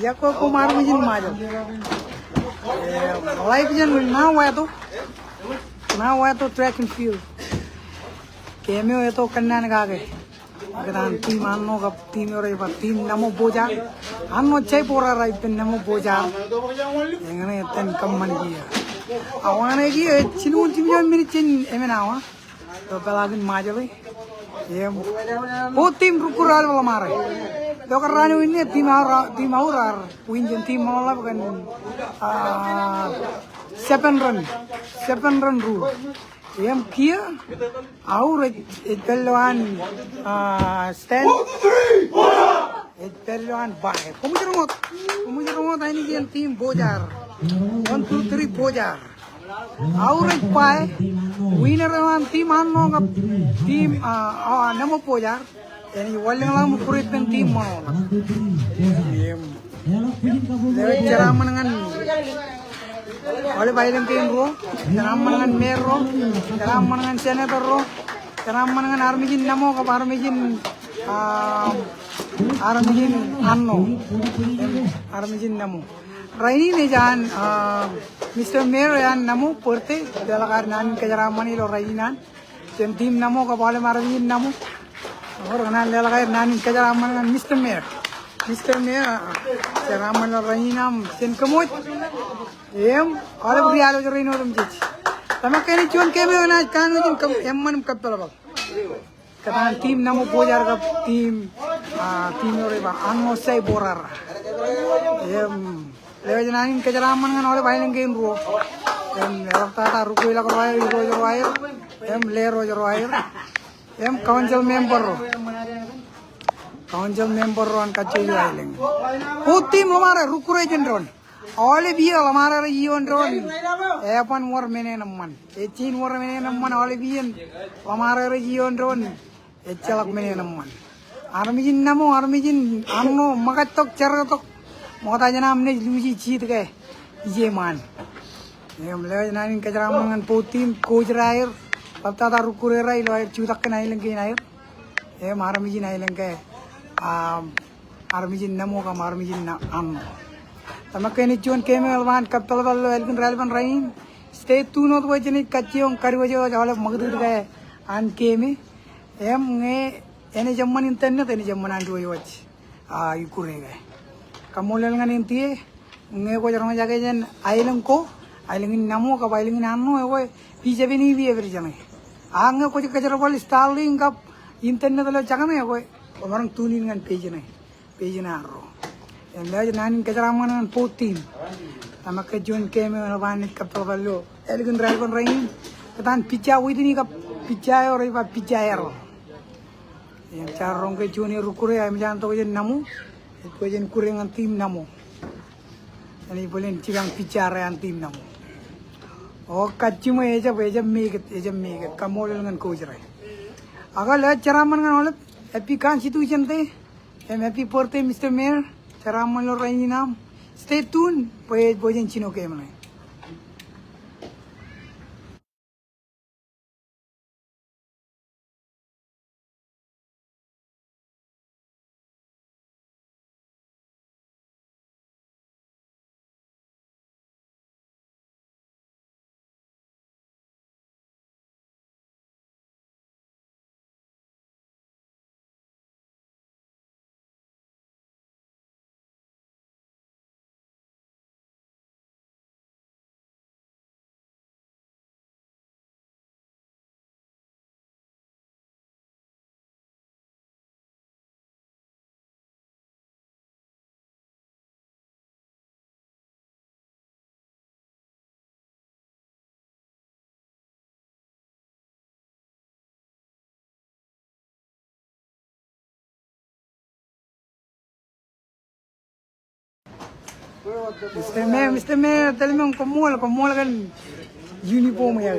Yakwe kumar mijin majo. Life jan now to track and field. Kemio itu kenan kage. Kenan tim anno kap tim ore pa tim namo boja. Anno chai pora rai pen namo boja. Engane ten kamman giya. Awane gi chinu tim jan mini chin emenawa. To pelagin majale. Yem. O tim rukural wala mare. Do karano ini tim aurar. Winjen tim mola bukan 7 run rule. Yem kia aur pelwan stand pelwan bae. Kumujurungot ini jen tim bojar. 1, 2, 3 bojar. Aur bae. Winner wan tim anno kap tim namo bojar. Ini waling lang mukurit ng tim mo. Lewat jaraman dengan oleh bayang tim ro, jaraman dengan mayor ro, jaraman dengan senator ro, jaraman dengan armijin namo kap armijin anno, armijin namo. Raini ne jan Mr. Mayor yan namo porte dalakar nan kejaraman ilo rainan, jen tim namo kap oleh armijin namo. Orang nan lelaki nan kejaraman dengan Mr. Mayor, kejaraman orang sen kemut, kalau berialo jering orang jadi. Tapi kini cuman kami nak kan ujung emman kapal bang. Karena tim namu bojar kap tim orang bang, anu saya borar. Lewat nan kejaraman dengan oleh bayang game ro. Lewat tata ruku ilah kerwair, lero kerwair. Council member ron kacu island. Tim lamara rukure jendron. All biya lamara iyon ron. Epan more mene namman. 18 more mene namman all biyan lamara iyon ron. Echalak mene namman. Armijin anno magatok charatok. Mota jana amne luji cheat ke yeman. Le nanin kajaraman potim kojrair. अब ताता रुकुरे रही लो चूतक के नहीं लंगे नहीं ये मारमिजी नहीं लंगे आरमिजी नमो का मारमिजी न आम तब कहीं चुन के में अलवान कपल वाले एल्किन रेलवन रही स्टे तू नो तो वजह नहीं कच्चियों करी वजह वाले मगदूर गए आन के में एने जम्मन इंतन न तेने जम्मन आंटी वही वच युकुरे गए कमोलेल का निंती है ने को जरूर जाके जन आइलंग नमो का आइलंग नानो है वो पीछे भी नहीं भी है फिर जने आंगे कुछ कचरा वाली स्टालिंग कब इंटरनेट वाले जगह में है कोई orang tunin kan page na ro en la nan kajara man potin ama ka jon keme na ban kapal ballo elgun dragon rain katan picha widini ka picha ro ba picha ro en charong ke joni rukure am jan to jen namu ko jen kurengan tim namu ani bolen cigang picha ran tim namu oh kacima eja meget kamol dengan kujrai agar lihat ceraman kan oleh happy constitution te happy birthday Mr. Mayor ceraman lo raini nam stay tuned bojen chino ke mana Mr. Mayor, tell me komol kan uniform ya.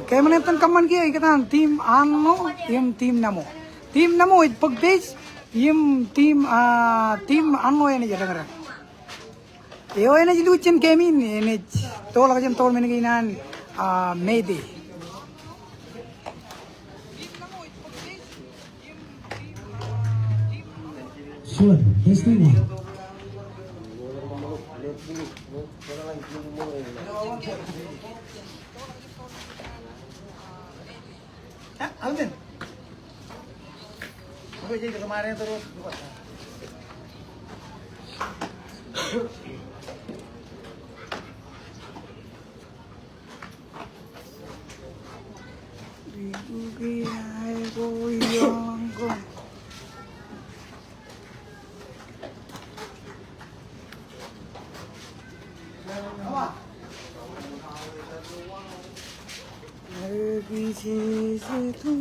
Kayak mana tan kaman kia ikatan tim anno, tim namo it pagpage, tim anno ini jadi negara. Yo ini jadi ucin kemin ini tol aja tol mana kinan Mayday. Sure, testing one. Alvin. Oke, jadi kemarin terus. पीछे से तुम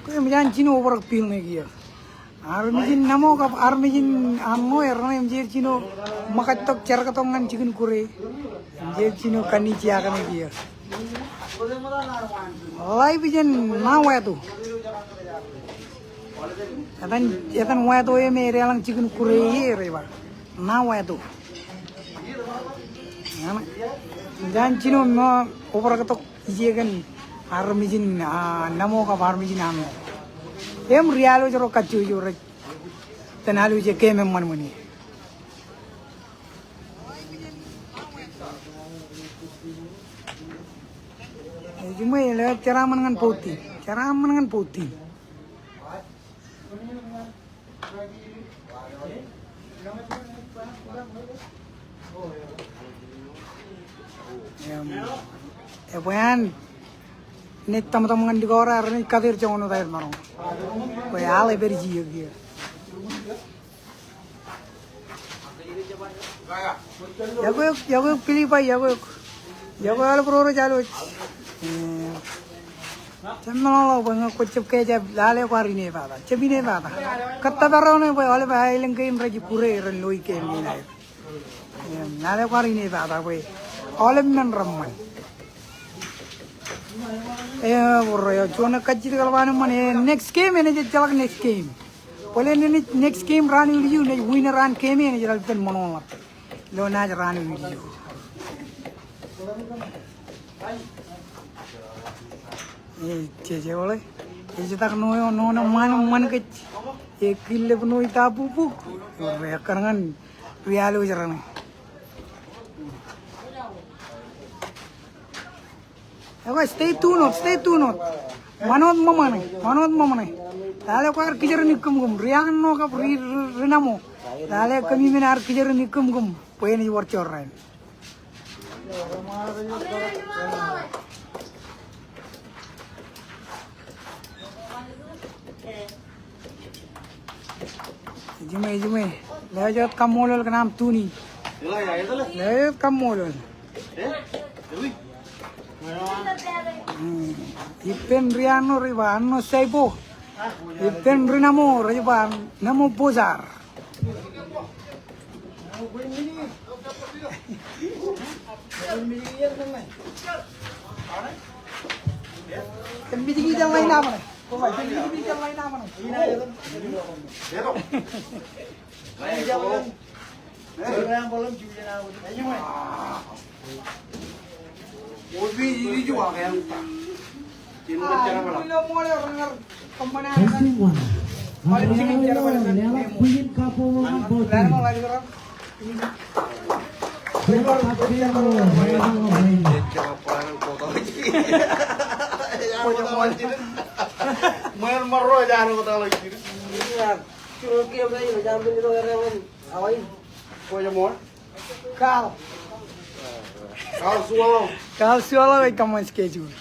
कोई मजान चिनो ओवर पील नहीं किया आर्मिजिन नमो का आर्मिजिन आमो erna mjir chino makatok cerkatok ngan chicken kure mjir chino kanichi akan dia lai bijen na wa tu yatan wa tu ye mere lang chicken kure ye reba na wa tu dan chino no over katok je kan armijin namo ka armijin amo em rialo joro kacu joro tenalu je ke memman muni cuma le cara menengan putih ya bukan net teman-teman di korar ini kadir jangan udah marong kue ale berji ya jago pilih pak jago ale pro jalo cemno bang kucip keja lale kwari ne pada cebi ne pada kata baro ne boy ale bahai lengkain raji pure ren loi ke ni lale kwari ne pada boy ale men ramman borro ya chona kachit kalwan mane next game ne je chalak next game pole ne next game run video ne winner run game ne jalal pen mono lo na run video je boleh je tak no man ke ekille no ita pupu ya karangan rialo jarane stay tuned manot mamane dale ko ar kijar nikum gum riang no ka rinamo dale kami menar kijar nikum gum poen ni worchor rain jume lejot kamolol ka naam tuni lejot kamolol ipen riano ribano saibo ipen rinamo riban namo bozar kembiji jang lain apa nih kembiji jang lain apa nih ini juga kayak Testing one. Lela puyin kapo botin. Main marro jangan kata lagi. Suruh kiam lagi, jangan beli orang awal. Kau yang mau? Kal sualo kamu schedule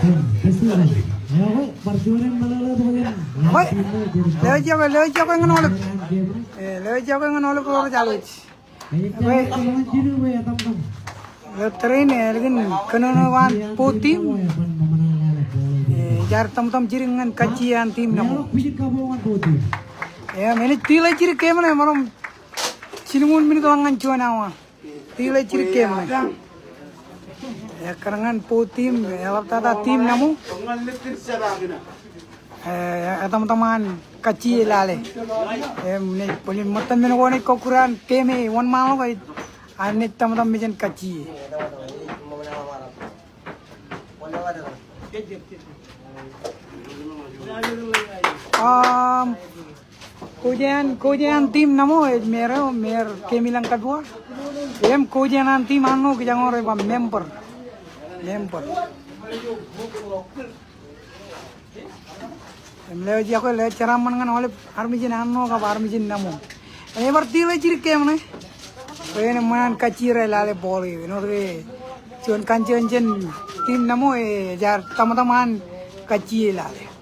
Testing 1. Ya, oke, perjuangan melala tuh kan. Hoy, lewe jago yang nolep. Lewe jago yang nolep kalau jalur. Wait, jiru we tam-tam. Train lagi kenonowan putim. Jar tam jiringan kacian tim namu. Pijit kabongan putih. Ya, meni tila ciri kemana malam cilumun mini kawangan cuan awa. Tila ciri kemana. Ya karangan putim, elap tata tim namu. Pengalih siya lagi na. Teman-teman kecil lale. Meni polin matan meni wane kokuran keme wan mau kai. Ane teman-teman mejan kecil. Kujian tim namo mer kemilang kedua. Kujian tim anu kijang orang member. Lewaji aku lewat cara mengenal oleh armijin anu kap armijin namo. Ini berarti lagi ciri kemana? Ini mana kacir lale boli. Ini cuman kancing tim namo jar teman-teman kecil lale.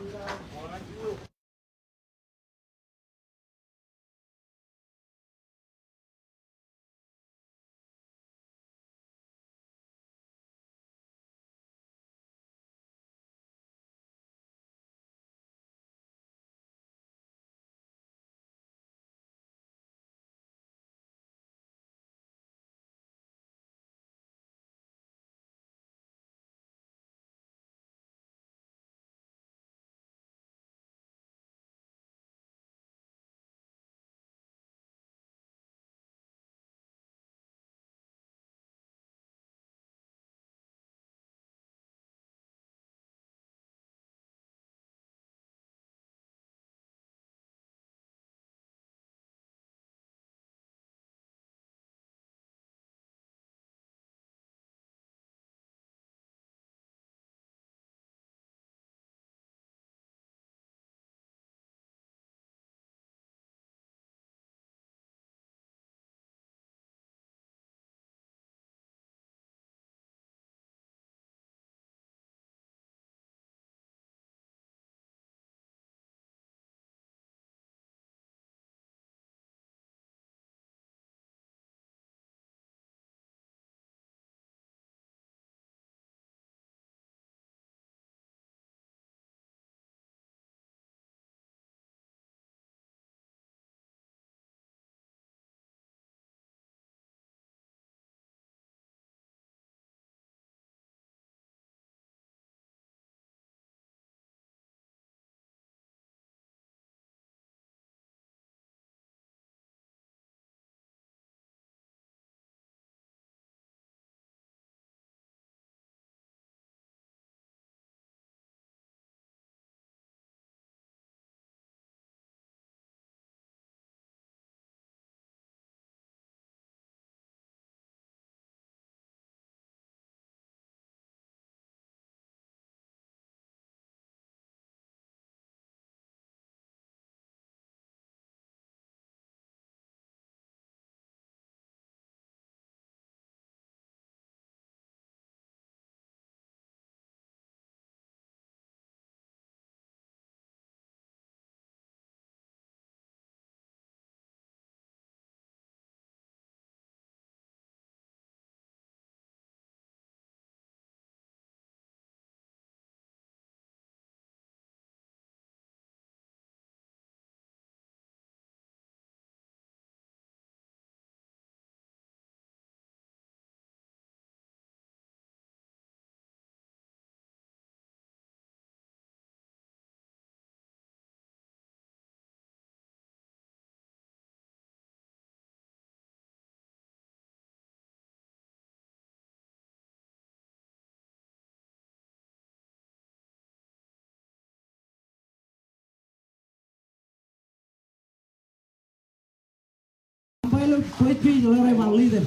Ampailu page lore bang leader.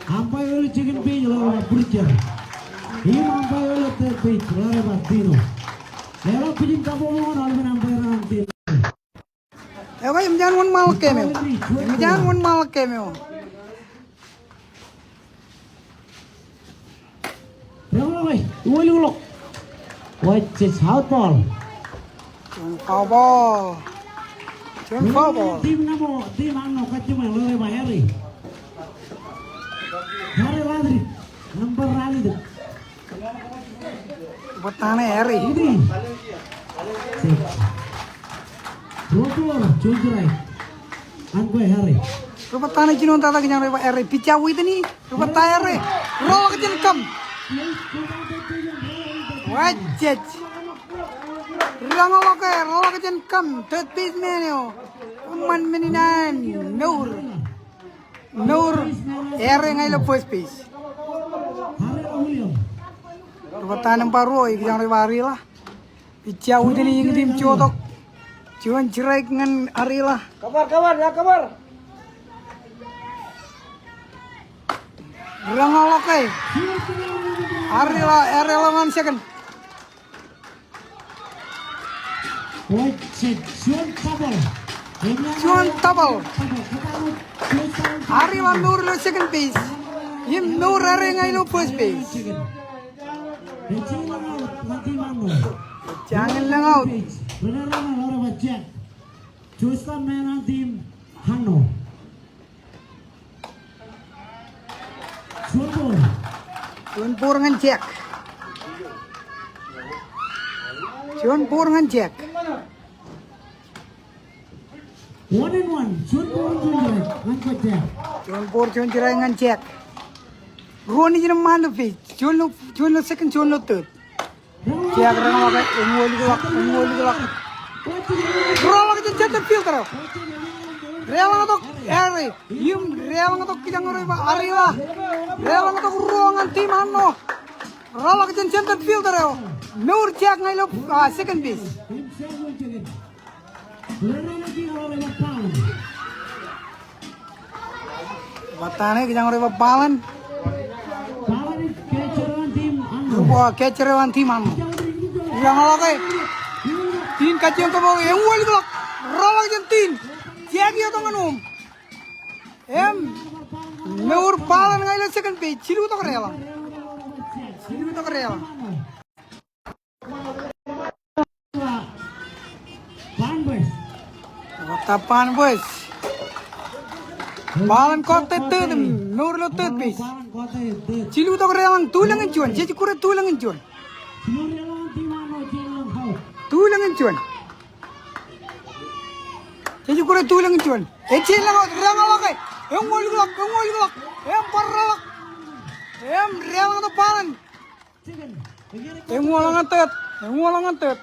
Ampailu chicken page lore bang butcher. Him ampailu third page lore bang Dino. Lewat pijin kabongan almen ampailu nanti. Kau jangan wan mal kemeu. Jangan wan mal kemeu. Lewat, woi, ulok. White is out ball. Cuan foul ball. Cuan foul ball. Tim Anno kacau melore by Harry. Harry Rodri. Number rally itu. Batane Harry. Ini. Rotor, Chuljurai. Angko Harry. Batane jinon tata kenyang reba Harry. Picha wit ni. Batane Harry. Roll kejen kam. Wajaj. Rangol ke roll kejen kam. Third baseman yo. Man meninan. Nur. Harry ngai lo first base. Harry William. Batane paru kenyang reba Harry lah. Picha wit ni yang tim cotok. Cuan cerai dengan Harry lah. Kabar, ya kabar. Rangol ke. Harry lah ngan second. White set, Cuan tabal. Harry lah Nur lo second base. Him Nur Harry ngai lo first base. Jangan lang out. Choose the man on team Hanno. Cuan pur ngan cek. Cuan pur ngan cek. 1-1. Cuan pur cuan cerai ngan cek. Roni jenam mana fi? Cuan lo second, cuan lo third. Cek rang wakai ungol gelak. Roll ke center field karo. Rewang atok Harry. Yum rewang atok kijang reba Harry lah. Rewang atok ruangan tim Anno. Roll ke center field karo. Nur cek ngai lo second base. Batane kijang reba Balan. Catcher wan tim Anno. Yang lagi. Tin kacang tu bawa yang wali gelak. Roll ke tin. Cek ya tangan Nur Balan ngai lo second base. Cilu tu kerela. Tapan bos. Balan kota third, Nur lo third base. Cilu tu kerela tulang cuan. Jadi kurang tulang cuan. Jadi kurang tulang cuan. Ecil lang rang kai. Yang wali gelak. Yang paralak. Yang rewang tu Balan. Yang walangan third.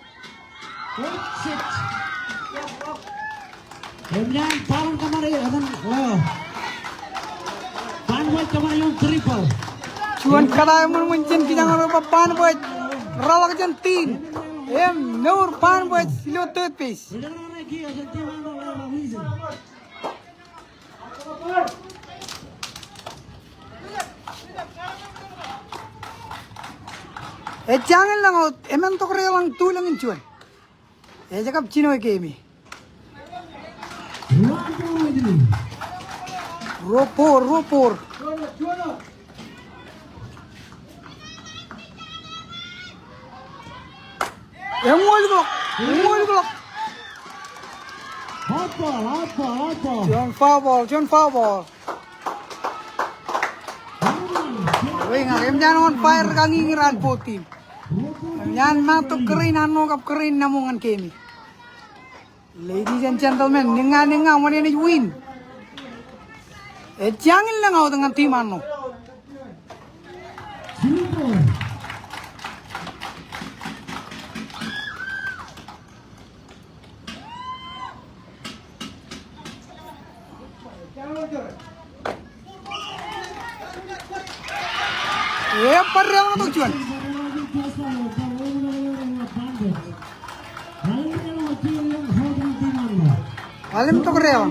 Kemudian Balan kemarin akan Banway kemarin yang triple. Cuan kada mencen kijang rupa pan buat rawak jantin. Nur pan buat lo third base. Jangan lang out. Emang to kaya lang tulang cuan. Jakap Chino game. Ropor. Yang wali gelak. Hot ball. John foul ball. Wih, ngam jangan on fire kang ingiran putih. Jangan matuk kerin anu kap kerin namungan kemi. Ladies and gentlemen, nenga mana ni win. Jangan lang out dengan tim anu. Parang tu cuan. Alim tu kerja.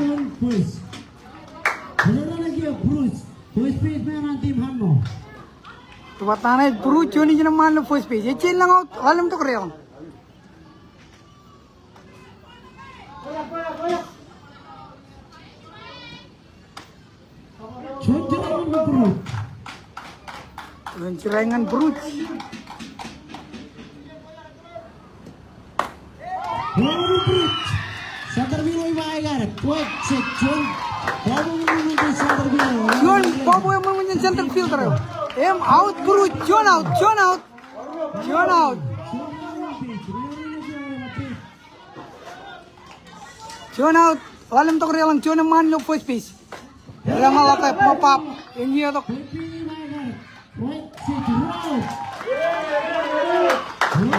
Tu batana Bruce Johnny jenama mana first page. Ecil lang out. Alim tu kerja. Cerengan Bruce. Albrecht. Center Milo Ibagar. Quick check. John. Bobo menunjuk center Milo. John Bobo yang menjadi center fielder. Out bro. John out. John out. John out. John out. Lalim tok relang John man lo first pitch. Relang latak pop up. Ini tok.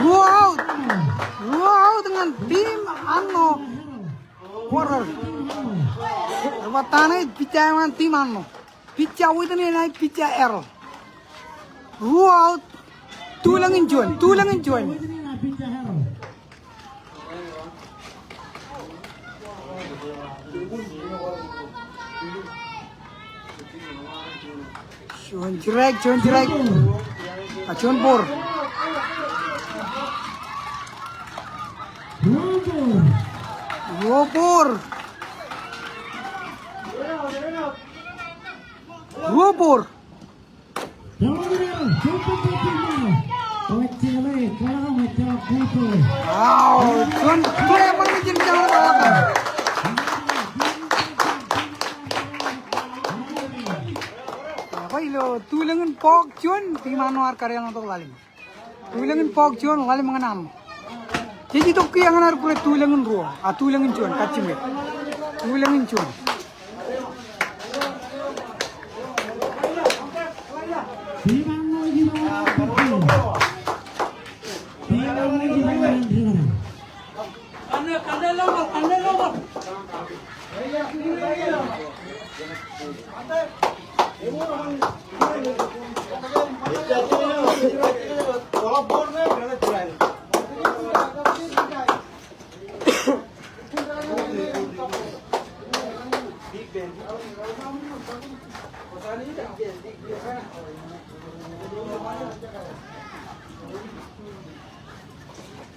Go out dengan tim Anno. Quarter. Watane picawan tim Anno. Pica itu nih naik pica error. Go out. Tulangin John. John Jirek. John Bor. Gopur. Wow, John emang menjadi jangan balapan. Apa ilo? Tulangin pok John di mana karya untuk lalim. Tulangin pok John lalim mengenam. Jadi itu yang anar kulit tulangin ruo, tulangin John kacim ya. Tulangin John.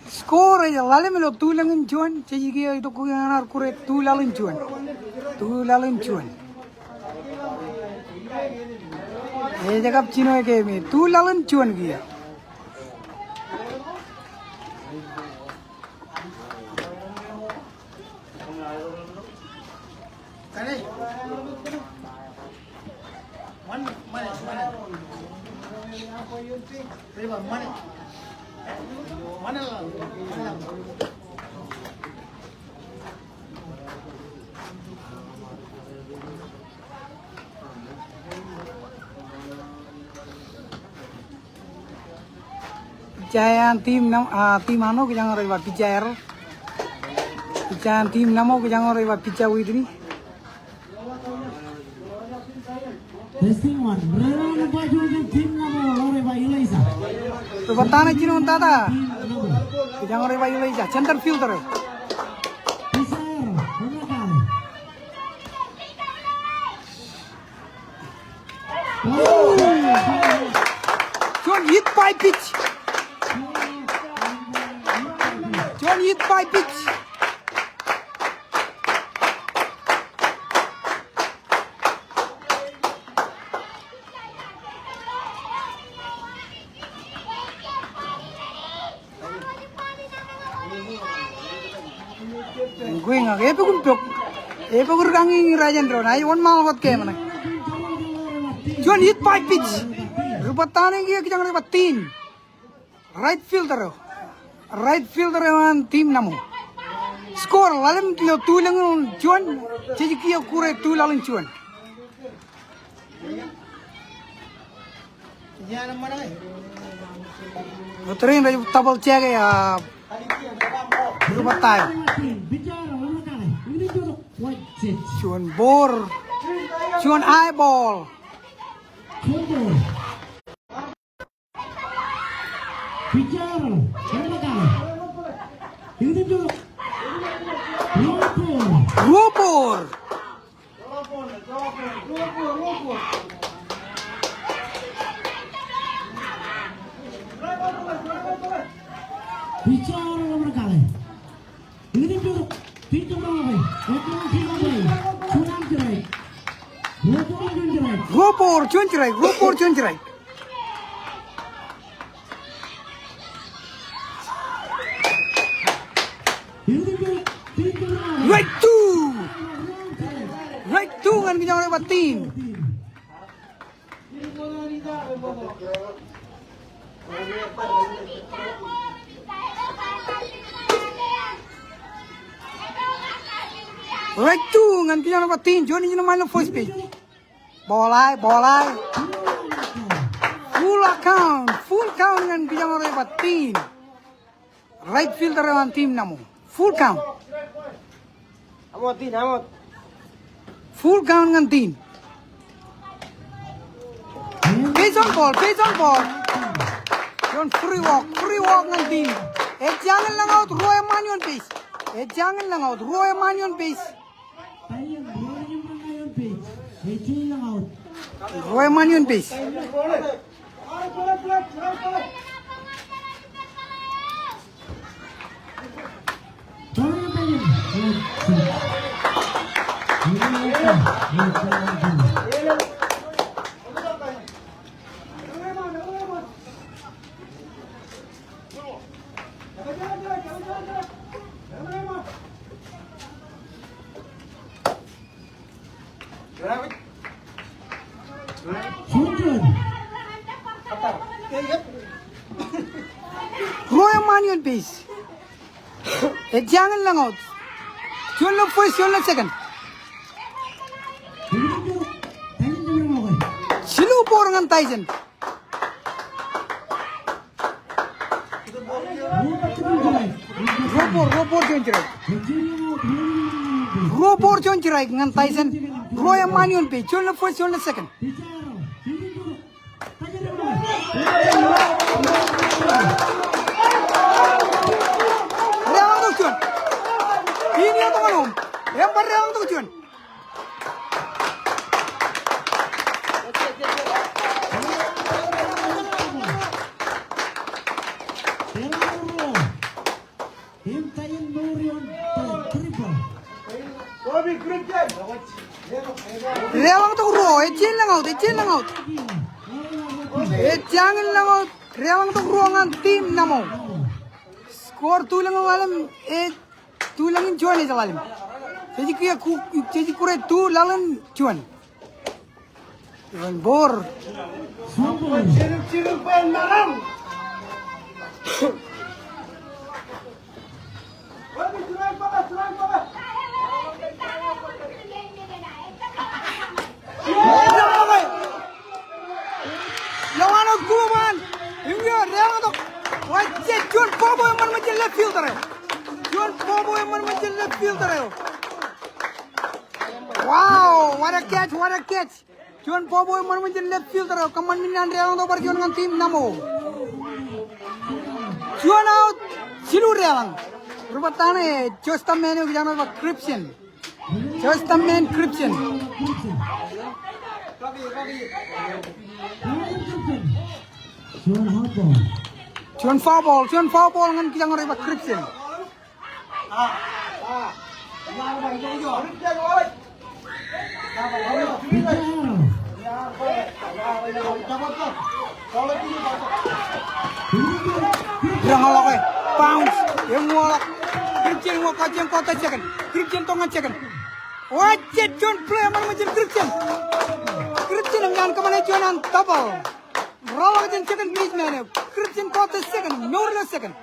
Skor aja, lalu melo tulangin John, jadi kia itu kau yang anar kuret tulalin John. Jagap Cino ke me, tulalin John kia. Picayan tim ano kejang orang iba picayer. Picayan tim namo kejang orang iba pica wid ni. Testing one. Berapa baju tim namo orang iba Ilaisa. Perbatana Cino tata. Kejang orang iba Ilaisa. Center fielder. John hit by pitch. Gue nggak kayak pekumpuk, kangi Rajendra, nah iwan mal buat kayak mana? John hit by pitch, rupa tanah kia kita nggak dapat tin, right fielder yang tim namu, skor lalim kilo tulang John, jadi kia kure tulang John. Beterin raju tabel cek ya, rupa tay. John Bor, John eyeball. Gopur. Bicara nomor kali. Ini duduk. Pintu bawah. Gopur, John cerai. Ini duduk. ngan kijang ore batin. Right two ngan kijang ore batin. Johnny jino main first page. Bolai. Full count ngan kijang ore batin. Right fielder on team namo. Full count. Amot. Full count ngan team. Base on ball. Don't free walk ngan team. Jangan lang out Roy Manion base. Jangan lang out Roy Manion base. Roy Manion base. Roy Manion base. Jangan lang out. Jual lo first, jual lo second. Silu por ngan Tyson. Robor joncerai ngan Tyson. Roy Manion base. Jual lo first, jual lo second. Rewang tujuan. Ini yang teman-teman. Yang berrewang tujuan. Rewang tu ro, ecin lang out. Jangan lang out. Rewang tu ro ngan team namo. Skor tulang alam tulangin cuan itu alam. Jadi kure tu lalan cuan. Iwan bor. Cirim pen malam. Lawan aku man. Ini rewang tu. Wajib John Bobo yang macam left fielder. John Bobo yang macam left fielder. Wow, what a catch. John Bobo yang macam left fielder. Kaman minan rewang tu pergi dengan tim namo. John out, silu rewang. Rupatane, just a man yang jangan apa Christian. John foul ball ngan kijang ore ba Christian. Dirang alok bounce yang ngolak. Christian ngok kajang kota second. Christian tongan second. Wajib John play aman macam Christian yang jangan kemana John double. Rawak dan second baseman. Christian kota second. Norla second.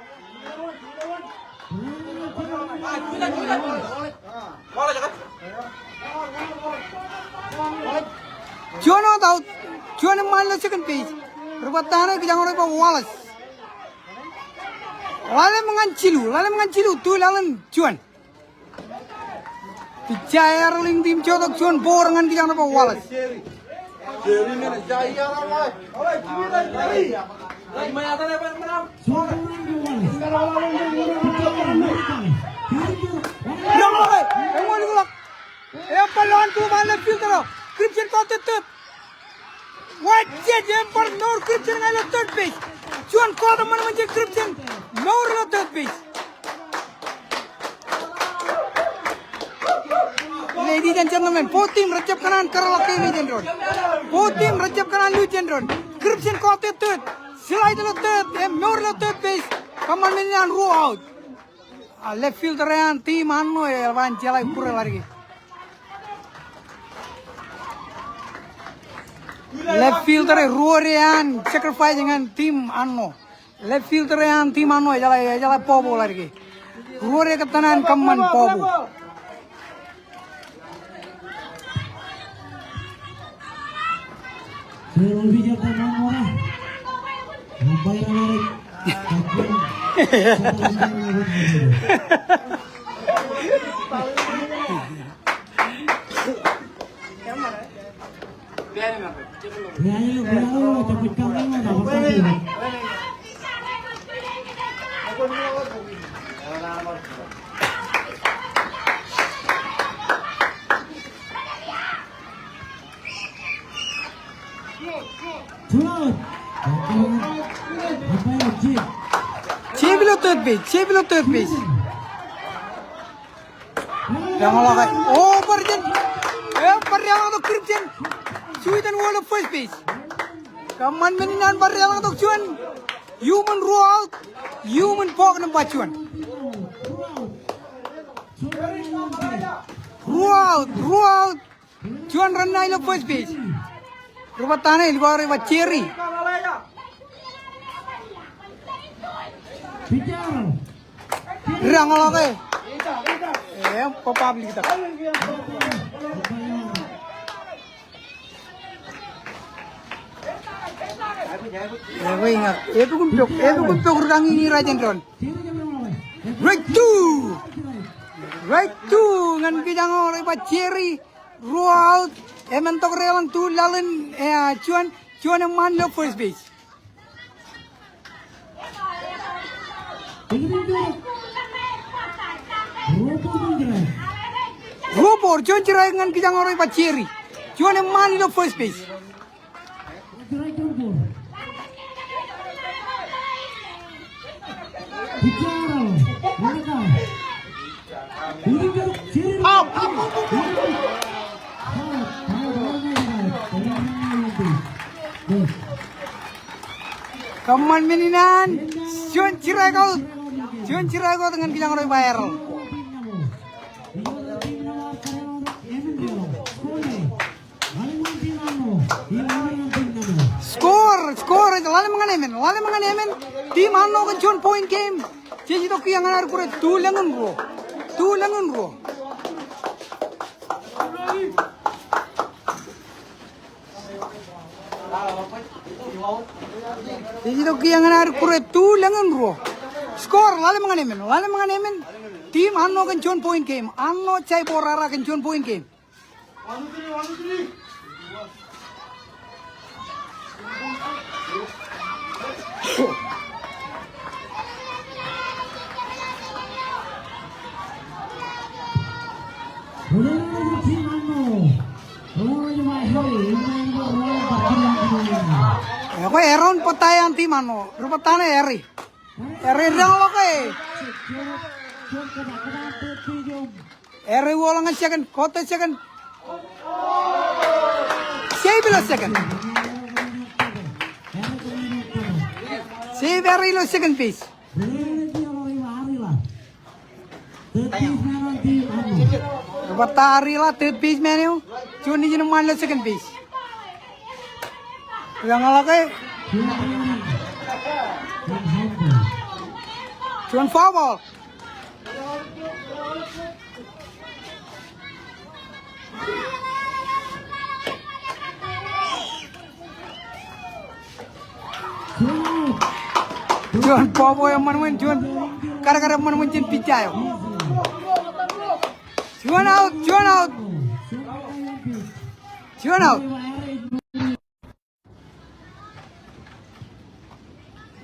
John out. John main la second base. Rupatana kijang ore ba Wallace. Lalu mengancilu tu lawan John. Pijaya rolling tim jodoh John borangan kijang ore ba Wallace. Christian kau tetap. Wajib jempol Nor Christian ngala third base. John kau teman macam Christian Nor la third base. Ladies and gentlemen, both team recap kanan Kerala ke Legend Road. Both team recap kanan Legend Road. Christian kau third. Slide la third. Nor la third base. Kaman minian row out. Left fielder yang team anu wan jalai pura lagi. left fielder Ruorian sacrifice dengan tim Anno. Left fielder yang tim Anno jala pobo lagi. Ruoria ketanan kaman pobo. Sudah bijak teman orang. Sampai menarik. Ya, ini baru tapi kamu dapat. Cebilo third base. Yang lakai. Oh, Parjan. Parjan untuk Kripsen. Suitan wall of first base. Kaman meninan Parjan untuk cuan. Human rule out. Human pok nampak cuan. Rule out. Cuan run naik first base. Rumah tanah ini baru rumah Cherry. Rang lakai. Public kita. Gue ingat. Itu kumpuk rang ini Rajendron. Right two. Ngan kijang orang Pak Cherry. Rout. Mentok relang tu lalan cuan yang man first base. Rupor, cuan cerai dengan kijang orang Pak Cherry. Cuan yang man first base. Kaman meninan, cuan cerai kau dengan kijang orang viral. Score itu lalu menganemen. Tim Anno kan cuan point game. Jadi tu yang anar kure tulangun ro. Jadi tu yang anar kure tulangun ro. Skor lalu menganemen. Tim Anno kan cuan point game. Anno cai borara kan cuan point game. Aku eron petayan tim Anno. Rupatane Eri rang lokai. Eri wolang second, kota second. Save second. Save Eri lo second piece. Rupatari lah third piece menu. Cuni jenuh man lo second piece. Yang lokai. Cuan foul ball. Cuan foul ball yang mana cuan gara-gara mana cin picayo. Cuan out.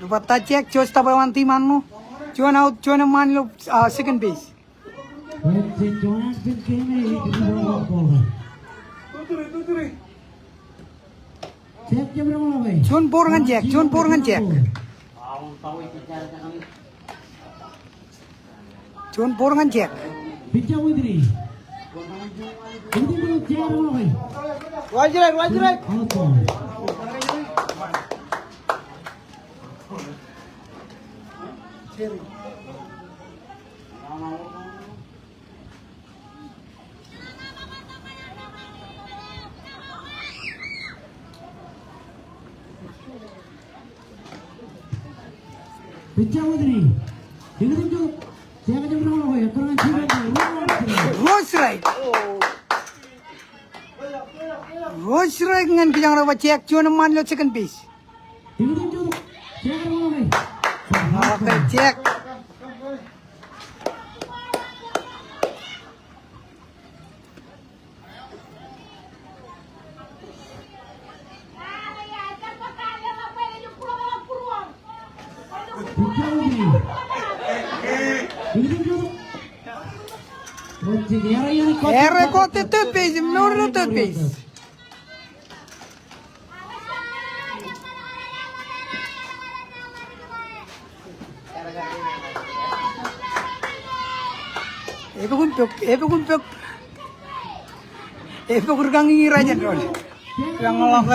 Lupa cek coach tabawan tim Anno. Cuan out, cuan man lo second base. Cuan porangan cek. Cuan porangan cek. Wajib. Picawudri. Tinggal tu. Siapa yang berapa ya? Kerana jiwa Roach right. Roach right dengan kijang rawa check cuan man lo second piece. Tinggal tu. Siapa yang berapa? Okay, check. Erre kote third page, no third page. Ebe kurang ngira aja dulu. Yang ngelak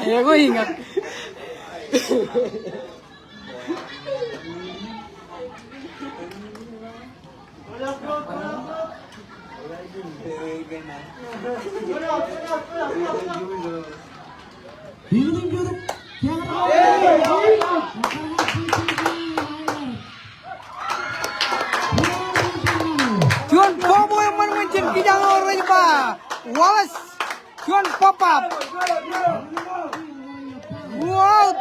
ya gue ingat. Juan Bobo yang mencin kijang orang pa Wallace Juan pop up. Wow,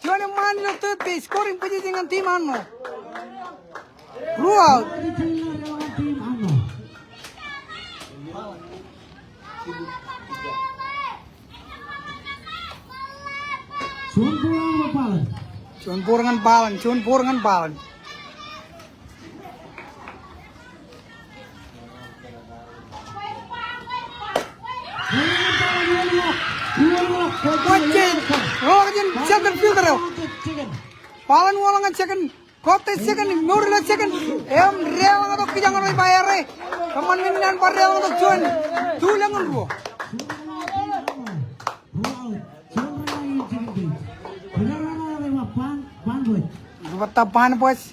Juan yang mana third base scoring position dengan tim anu. Wow. Cuan purangan balan. Wajin second fielder. Palan walangan second. Kote second, Nurila second. Rewa ngatok kijang orang bayar. Kaman minian parrewa ngatok cuan. Tulangan dua. Bata pan bos.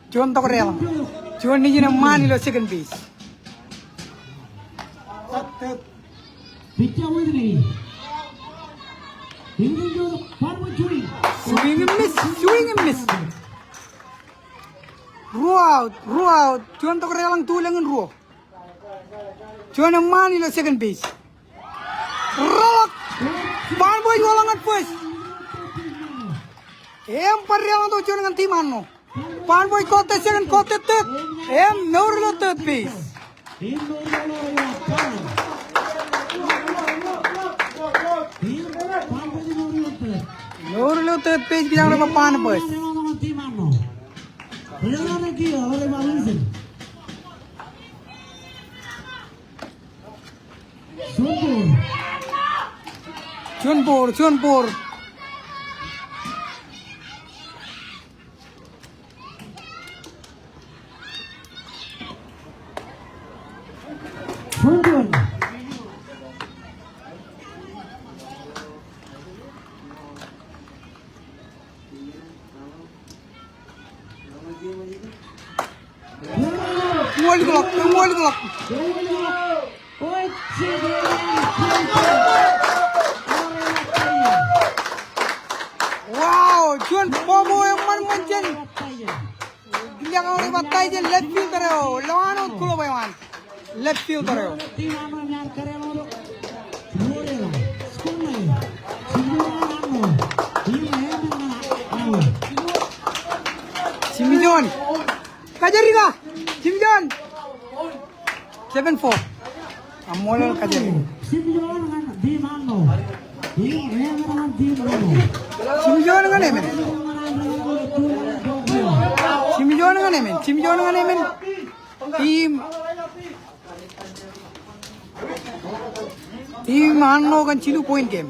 Cuan tok rewa. Cuan ni jina mani lo second piece. Picawudri. Swing and miss. Ruau. Cuan tok relang tulangan ruau. Cuan yang mani lo second piece. Rock. Pan boy walangan first. Parrelang tu cuan dengan tim anu. Pan boy kote second, kote third. Nurilo third piece. Nurilo third page kijang orang pan bos. Chunpur. Wall clock. Wow, Juan Bobo yang mencen. Yang orang batai je left fielder ho. Lawan ut kulo baywan. Left fielder ho. Simjon. Kajariga. Simjon. 7-4. Amolol kajari. Simjon dengan emen. Tim Anno kan cilu point game.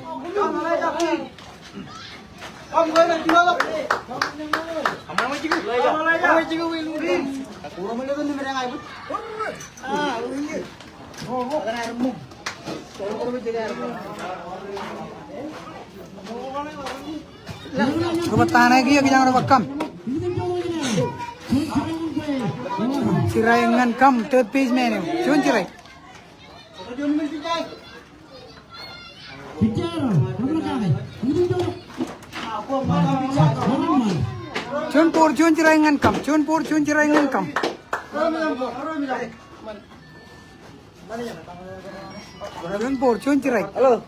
Kebetulan lagi ya kita nggak rekam. Cirai ngan kam third page man Chuan Cirai. Bicara, nomor kali. Ini dulu. Normal. Chuan Cirai ngan kam. Chuan Cirai ngan kam. Chuan Cirai. Halo.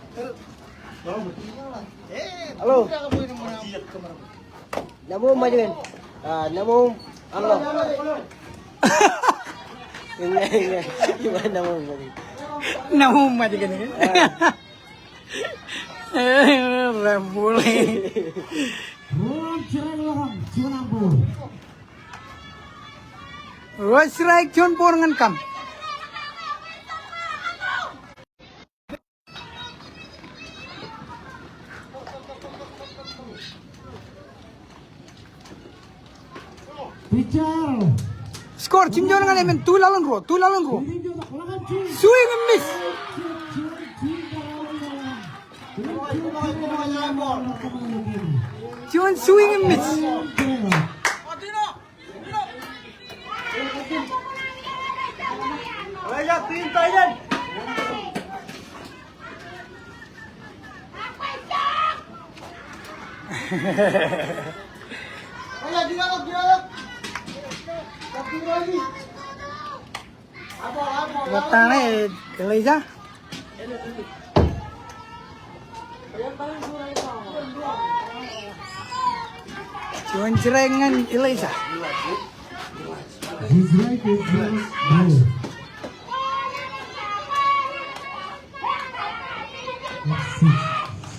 Halo. Namo majuin. Namo Allah. Gimana namo majuin? Namo mati kan ni. Rambule. Roland Cirai laham, Chuan Ampur. Cirai Chuan ngan kam. Bicara. Score Chim Jon ngan emen 2 lawan ro. Ini dulu. Laham Cirai. Swing and miss. Chuan swing and miss. Batang ni Eliza. Chuan Cirai ngan Eliza. His right is low.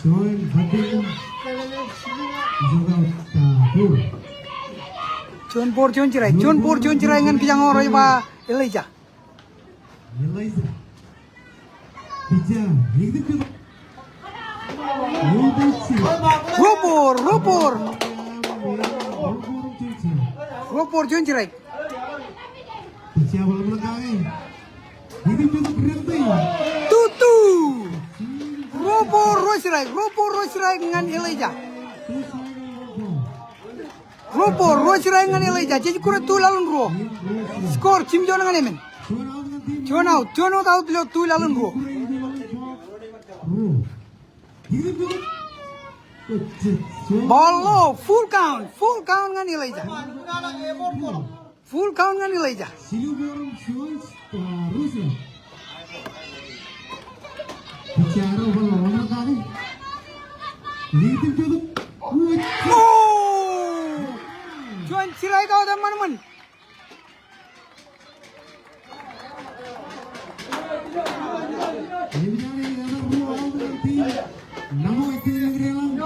Join Hadin. Chuan Cirai ngan kijang orang ba Eliza. Eliza. Bicara. Ini dulu. Ropor Chuan Cirai. Bicara bola kali. Ini dulu berhenti. Tutu. Ropor Cirai ngan Eliza. Ropor Cirai ngan Eliza. Jadi kurang 2 lawan ro. Score Chim Jon ngan emen. Chuan out lo 2 lawan ro. Ball low, full count ngan Eliza. Full count ngan Eliza. Silverberg shows Ruslan. Bicara bola kali. Ini dulu. Oh! Chuan Cirai kau teman-teman. Ini bicara ruang nanti. Namo itu yang relang.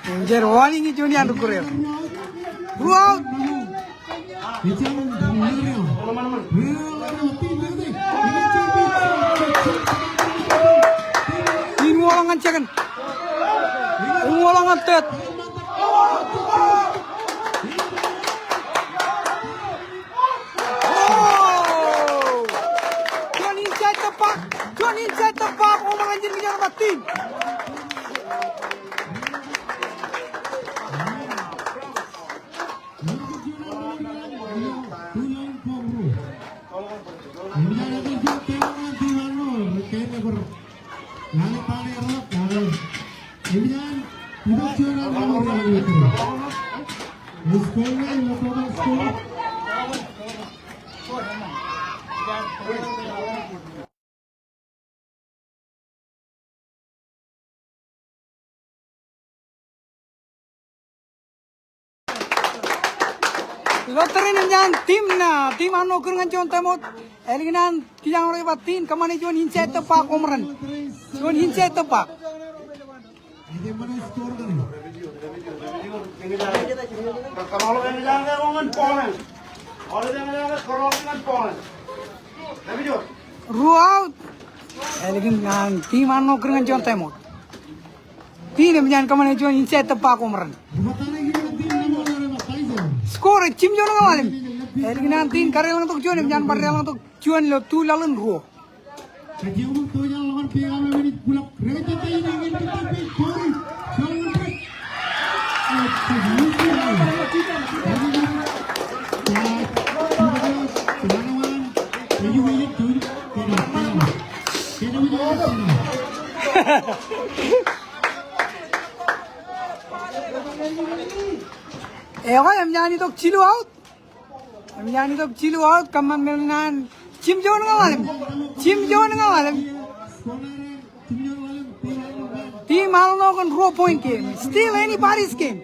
Anjir warning ni Joni anu kurel. Wow. Bicara Ini walangan cekan. Ini walangan tet. John inside tepak. Oh menganjir kejar batin. Loterin yang tim anu dengan John Temot, eliginan tiang orang batin kemana John Hincai tepak komeran, John Hincai tepak. Kalau yang jangan ngomong ponen, kalau yang jangan kerongkan ponen, tapi jo. Ruaut, eliginan tim anu dengan John Temot, tim yang kemana John Hincai tepak komeran. Skor Chim Jon ngalim. Eliginan tin karel untuk John jangan barel untuk cuan lo tu lalan ro. Kajang tu yang lawan pihak ini pulak kereta ini ingin tetapi sorry sorry. Em nyanyi tok cilu out. Em nyanyi tok cilu out. Kaman melinan cim jawan ngawalim. Cim jawan ngawalim. Team Alno kan raw point game. Still anybody's game.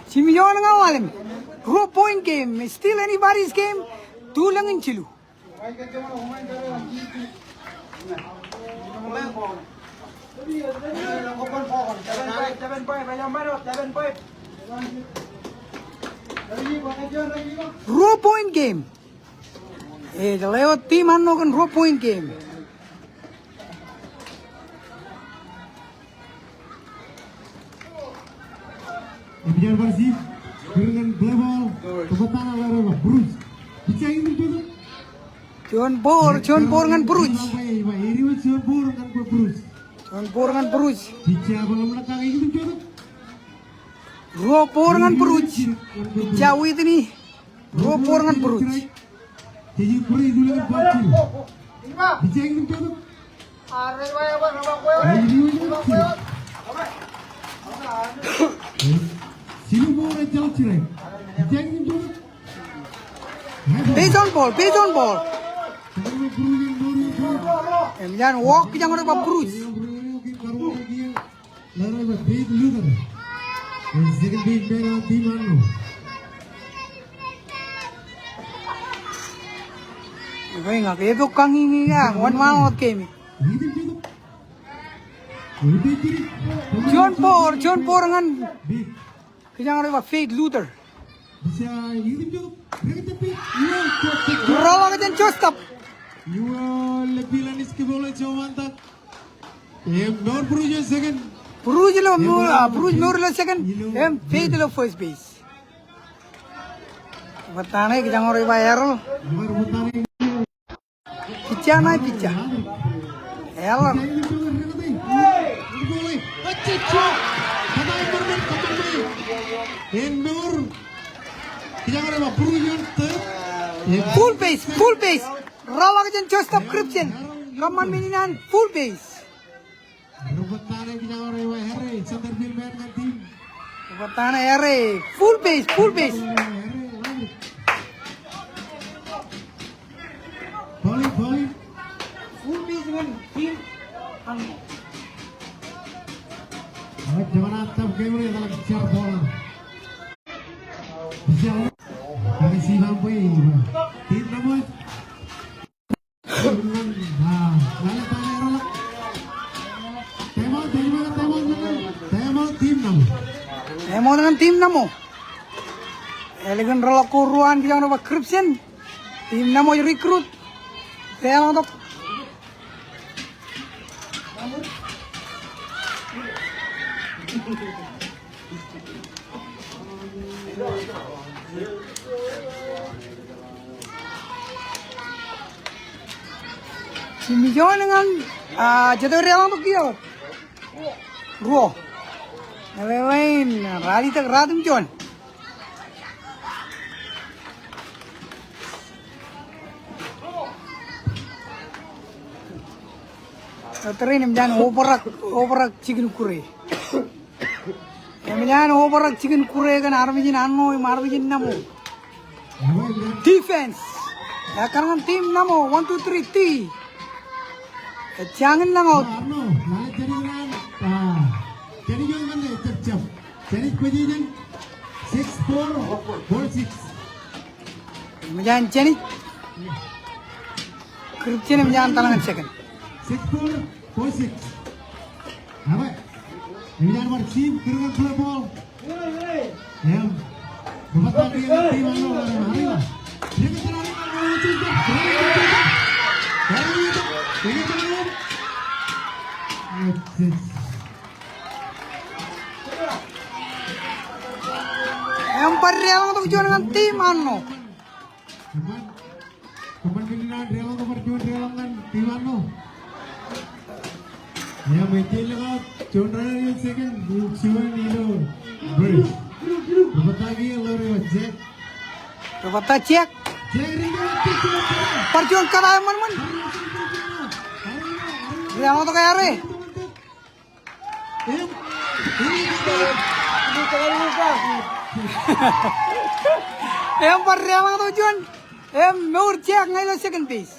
Cim jawan ngawalim. Raw point game. Still anybody's game. Tulangin cilu. Raw point game. The Leo team ano kan raw point game. Biar bersih dengan global kebetulan adalah Bruce. Bisa ingin itu? John Bor ngan Bruce. Ini John Bor ngan Bruce. John Bor ngan Bruce. Bisa belum nak ingin itu? Raw Bor ngan Bruce. Jauh itu nih. Raw Bor ngan Bruce. Jadi puri dulu kan bocil. Bisa ingin itu? Silu bor jalan cirai. Bisa ingin itu? Based on ball. Jangan walk jangan ada Bruce. Venga, que esto kang ini ya, one man out game. John Paul ngan jangan ada Faith Luther. Bisa ingin itu? Rawa kan costap. Lebih lanis ke bola mantap. Nor Bruce second. Bruce lo second. Faith lo first base. Batane kita ngori bayar. Picha na picha. Elan. Full base. Rawa kan costap Christian. Kaman mininan full base. Batane ere full base. Bowling. Full base dengan team. Jangan atap game ini dalam bicara bola. Bicara dari si Lampai, tim namun. Lalu tanya rolak. Tema tim namun. Emo dengan tim namo. Elegan rolak kuruan kita orang Christian. Tim namo recruit. Tema untuk si Mijon dengan jatuh real untuk dia. Ruo. Nelayan radi tak radi Mijon. Terin Mijon overak chicken curry. Mijon overak chicken curry kan armijin anu marmijin namu. Defense. Ya karena tim namu 1 2 3 T. Jangan lang out. Jadi jangan tercap. Jadi kejadian 6-4 4-6. Mijon ceni. Christian Mijon talangan second. 6-4 4-6. Apa? Mijon bersih dengan bola. Ya. Beberapa tim anu hari lah. Dia keterangan parrelang untuk berjuang dengan tim Anno. Teman pilihan Real untuk berjuang dengan tim Anno. Ya, betul lah. Cuma yang second, cuma Nilo. Beri. Berbatagi lalu Jack. Berbatah Jack. Perjuang kalah man. Real untuk Are. Parrelang untuk berjuang. More Jack ngayon second piece.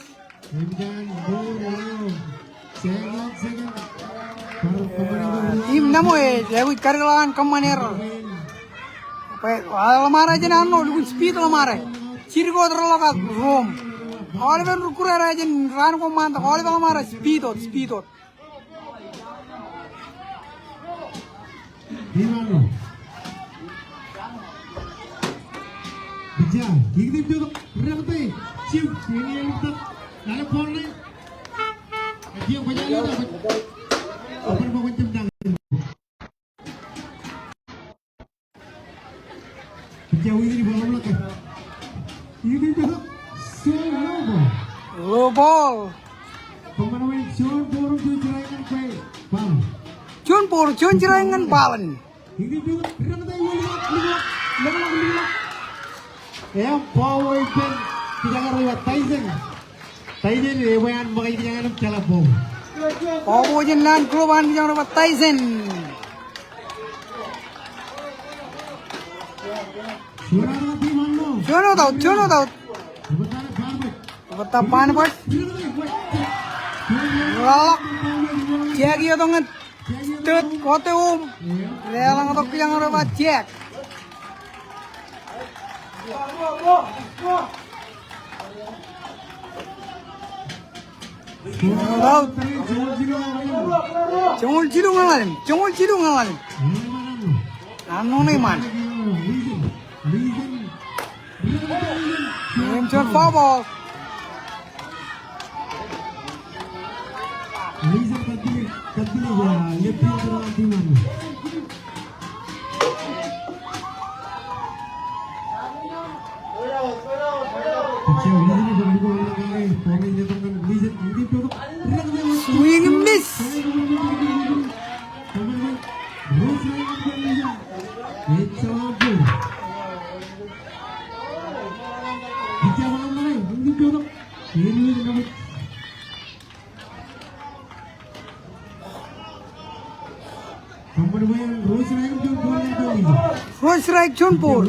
Tim namo jago kargalan kamaner. Lamara aja nano, lu speed lamara. Cirgo terlalu rom. Oliver rukuran aja ran ko manta. Oliver lamara speed out. Dimana? Bija, gigi itu ramai. Cium, ini yang kita dalam polnya. Dia banyak lagi. Apa mau mencemang? Jauh ini bola belakang. Ini juga Low ball. Pemain John Borum diceraikan ke bal. John cerangan balan. Ini juga ramai. Ya, power itu tidak ngerti Tyson. Tyson rewan makai jangan calap bom. Pobo jendan kluban yang dapat Tyson. Suara tim Anno. Jono tahu. Betapa panas. Lalak. Jack itu nget. Tut kote Relang atau yang dapat Jack. Jongol cidung ngalim. Anu nih man. John foul. Swing and miss. First strike Johnpur.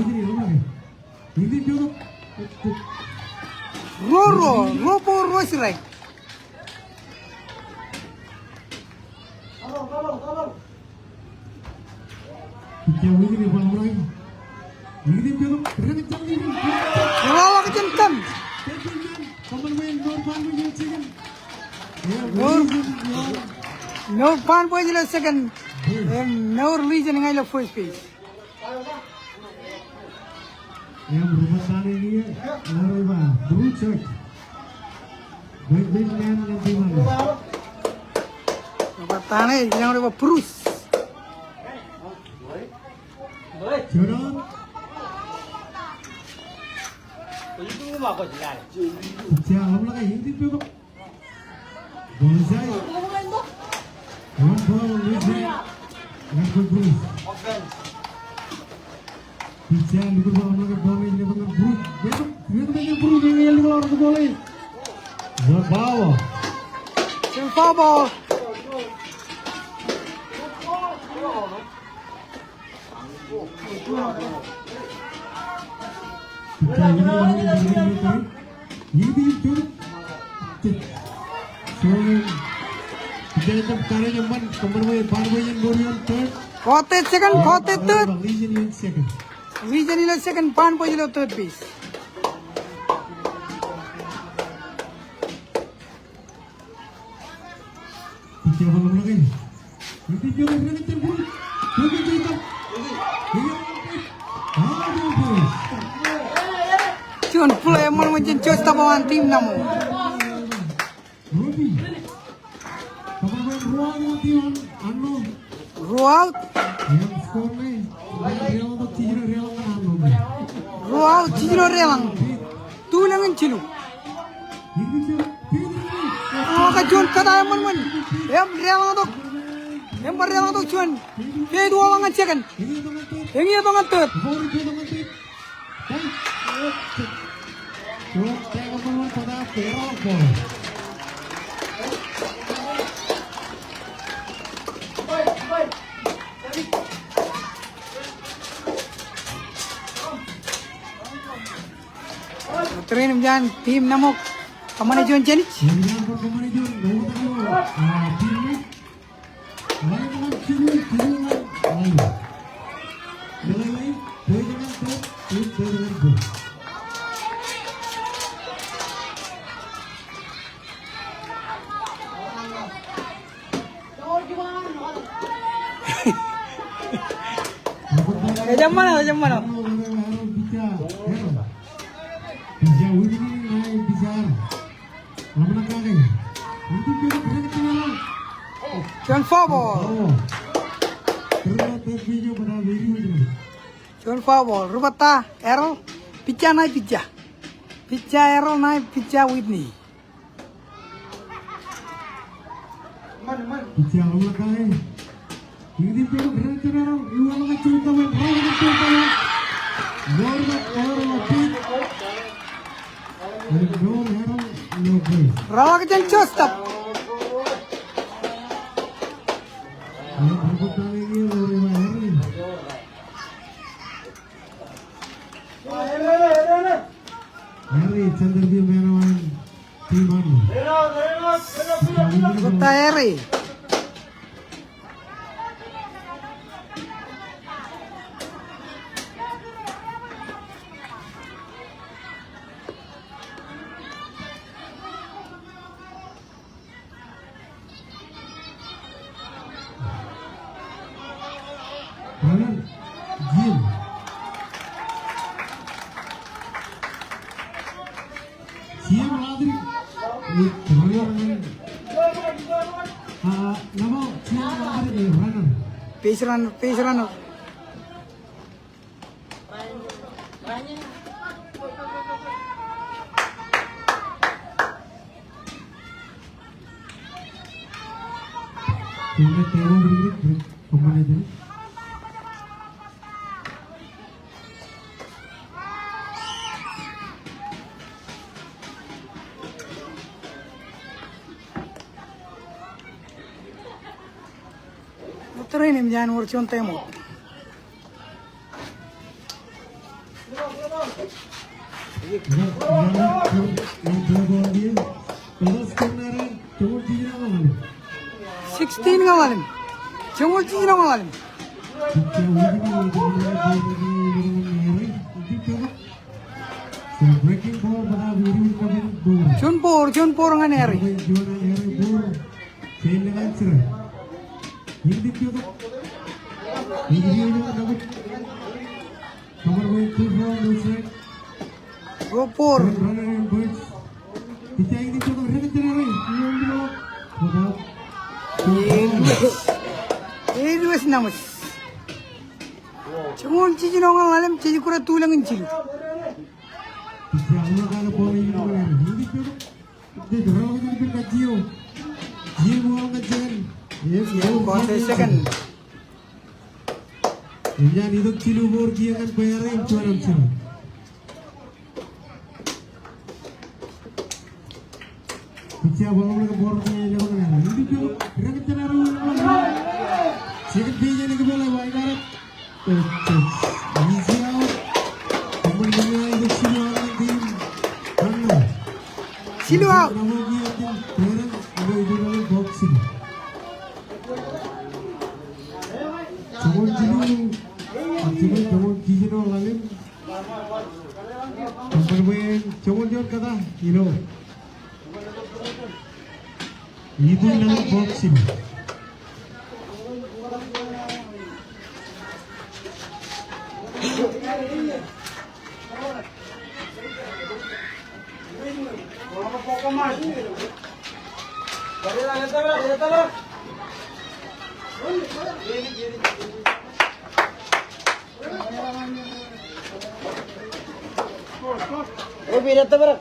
Ropo first strike. Lalak kencang. No pan point in a second. No reason in the first piece. Yang berumah ini Larva Brucek. Baik-baik yang dimana? Pertane yang ada Bruce. Joron. Jangan lagi ini tuh. Bonsai. One ball, Bruce. Bruce. Bisa lupa bola ke bola ini dengan Bruce. Dia dengan Bruce yang keluar ke bola. Zabawa. Foul ball. Kote second, kote third. Region in a second, pan point in third piece. Cun play man macam costa bawan tim namu. Roll out. Yang skor nih, Real untuk 3 Real kan wow Cino relang tulangan cilu kajuan kata man em relang tuh cuan dua orang cekan yang itu ngantet Train jangan tim namok kemana John Janik jam mana John Football, Rupata, Errol, Picha naik Picha Errol naik Picha Whitney. Rawa kejan costap. Kota Eri. Pace runner. Train jangan urcun temu. Sixteen ngawalim, cuma cina ngawalim. Junpur nganeri. Gopur. Ini masih namus. Cuma cici nongal alam cici kurang tulangin cilu. Second. Yan itu kilo borgi akan bayarin cuaram sana. Picha bawang ke borgi yang mana? Ini kilo berapa cara orang? Second page ni kebola bayar. Easy out. Kemudian itu kilo orang tim. Mana? Kilo out. Borgi yang bayaran ada itu dalam boxing. Cuma kilo lalim. Kemudian cuma jual kata kilo. Itu dalam boxing. pirat berak.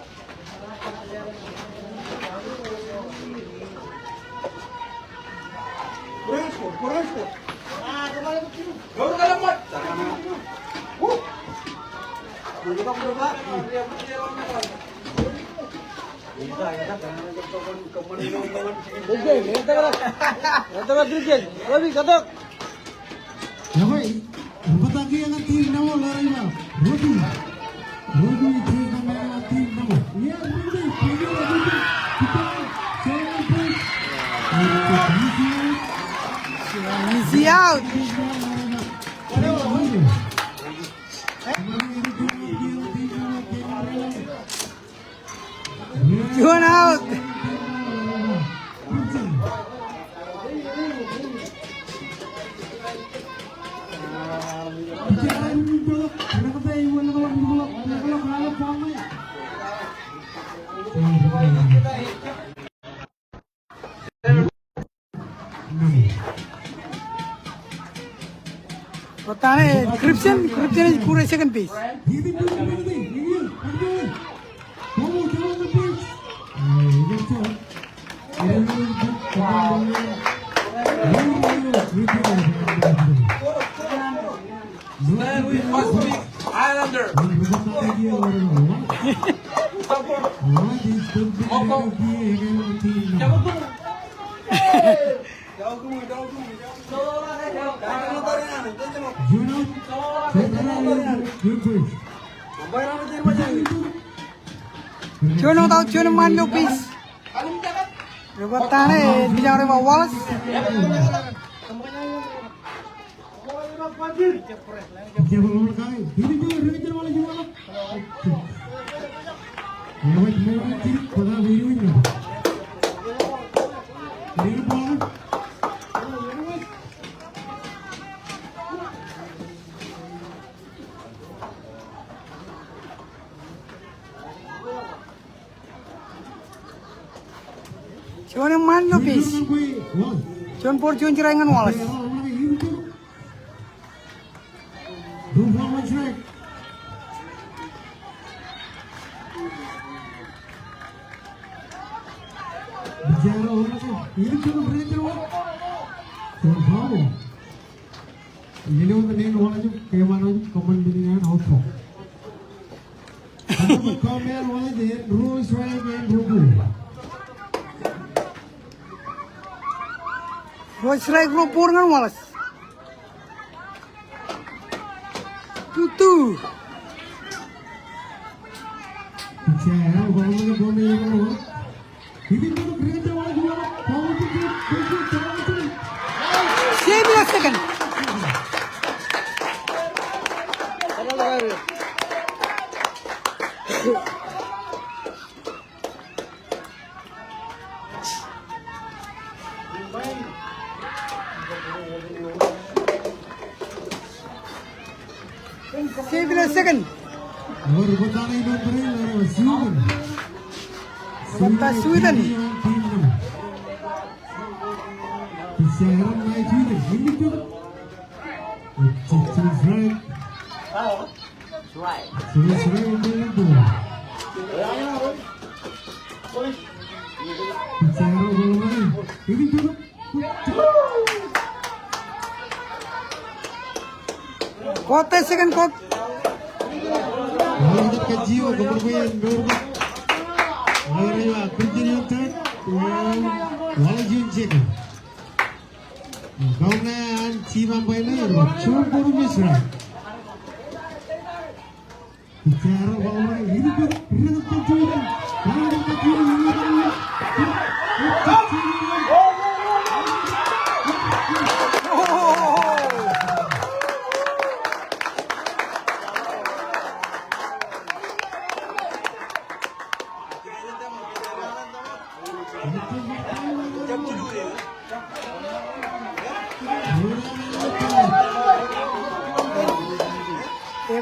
Ya baik, empat lagi yang tim nama larinya, Rodi itu nama tim nama. Ya Rodi, Easy out. Juan out. बताने क्रिप्शन is पूरे second piece Cuno man lo pis. बताने बिचार में वालस Cuno man lo pis. Cuno por cuno cerangan walas. Ini untuk yang orang itu kemana itu komen dengan auto. Komen orang itu rules orang yang berubah. Roy strike lo purngan walas. Tutu. Bicara orang itu komen yang orang. Ini tuh kereta orang juga. Kamu tuh Save a second. Save a second. Baru bertanya itu beri Sweden. Bata Sweden. Bicara naik Sweden. Ini tuh. Sudah ini tuh. Bicara boleh. Ini tuh. Kota second kot. Kalau kita jiwa kemudian berubah. Marilah continue third. Walaupun cek. Kau nak cium apa ini? Cuma baru misra. Bicara bahwa ini tuh rendah kejutan. Rendah kejutan.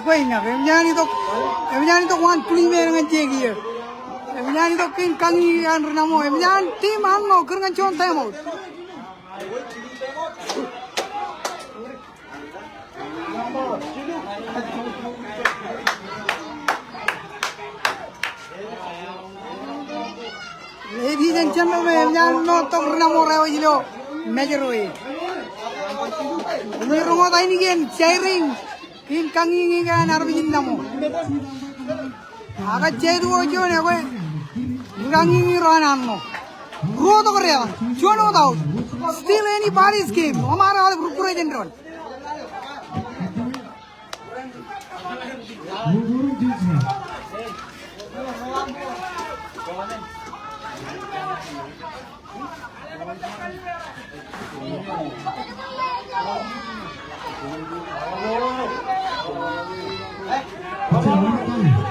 Koy na, emjani to one premier ngan jegi. Emjani to kin kangi an namo, emjan team an no kerngan chon time out. gentlemen, yan no tong namora ilo major way. May rungo tayo ni Gen, sharing. Kin kangingi ka narbijin na mo. Aga chedu o jo ne ko. Kangingi rohan mo. Ro to kare yan. Jono daw. Still anybody's game. Hamara wala pura general.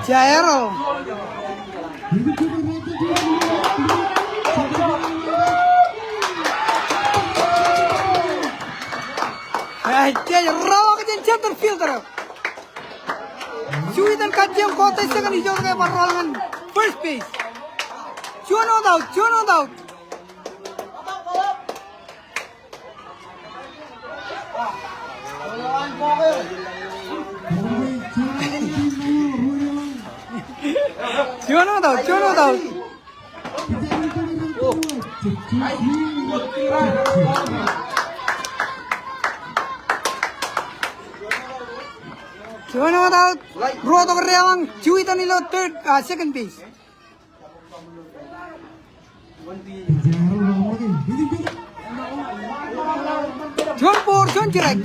Jairo. Rawa ke center fielder. Suidan kajam kota second hijau ke perrolangan first base. Jono out. Jono out. Jono out. Roto kerewang. Cuitan ilo third, second base. John Poor, John Jirai.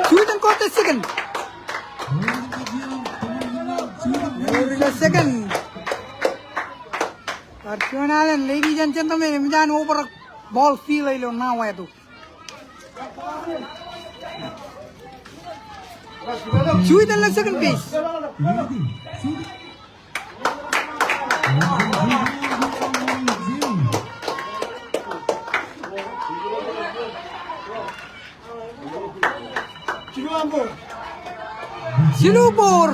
Cuitan kota second. Second. Arjunalan, ladies and gentlemen, jangan over ball feel ilo now itu. Cuitan la second base. Silupur.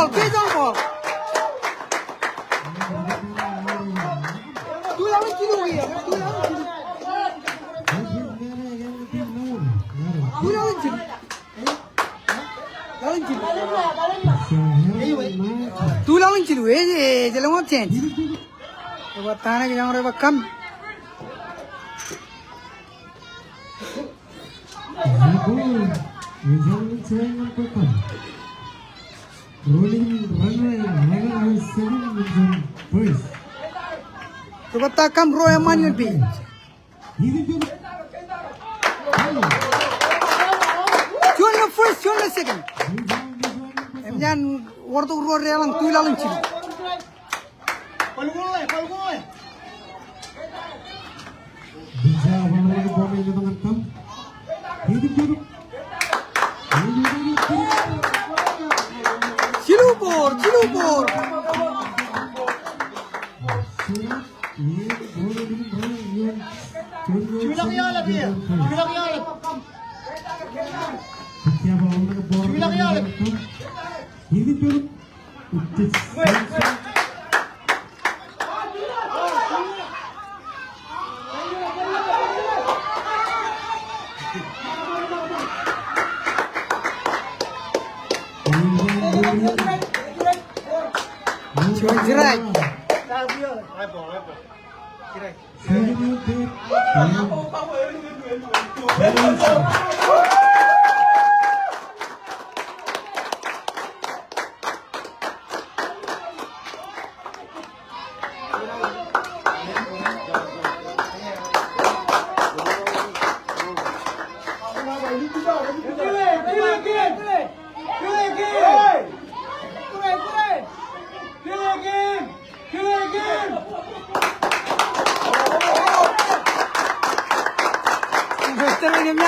Base on ball. Tulang cilu ya. Tulang cilu. Jalan mau change. Buat tanah yang orang bakam. Coba takam Roy Manuel B. John the first, John the second. Jangan waktu Roy relang tu lalu ciri. Cilupur. Jirai.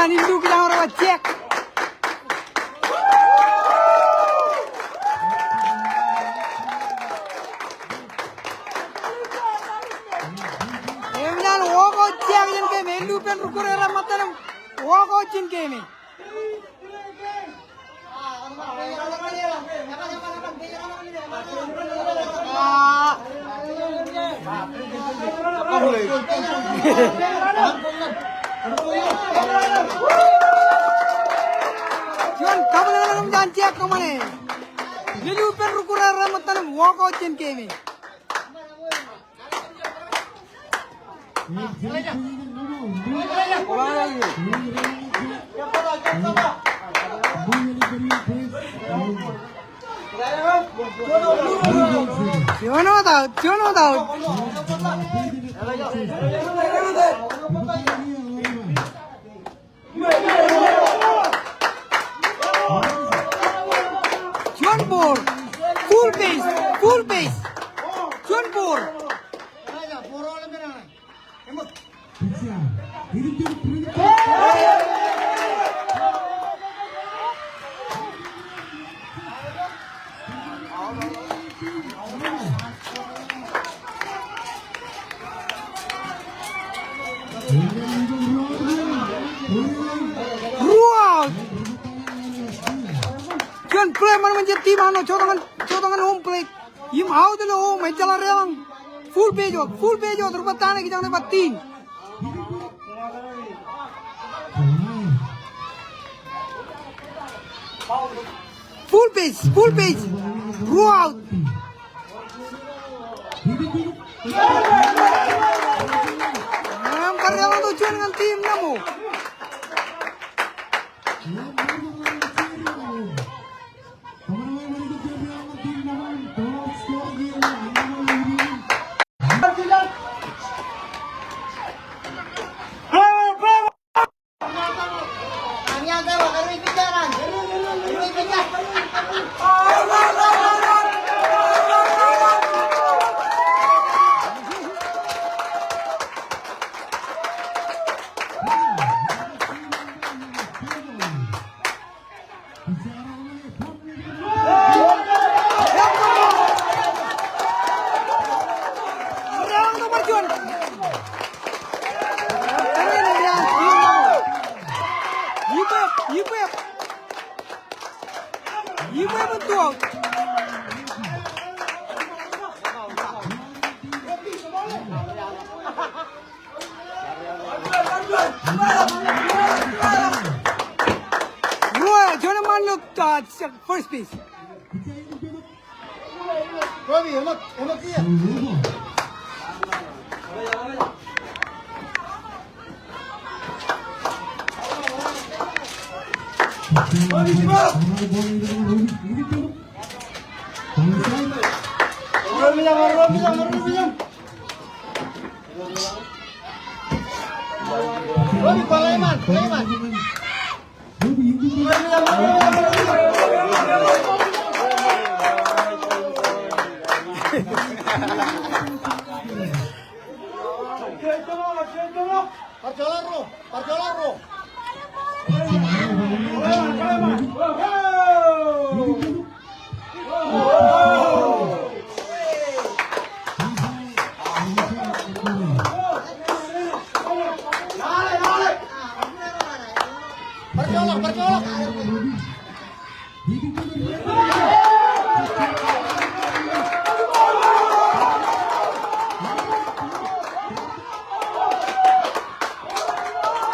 Ini dulu kita orang cek. Siang game, Lupen Rukurera Matanam, walk out in game. Juan, kamu dengan janji aku mana? Lupen Rukurera Matanam, walk out in game. Jono tahu. Juan Bor, full base. Juan Bor. Ruang. Juan play mana menjadi tim ano codangan home plate. Im how the home jalan relang. Full page rupa tanah kita dapat tim. Full page. Ruang. Karyawan tujuan dengan tim namu. Betul. Jangan malu first piece. Robi, emak dia. Robi, Paleman. Parcolaro. Percolok.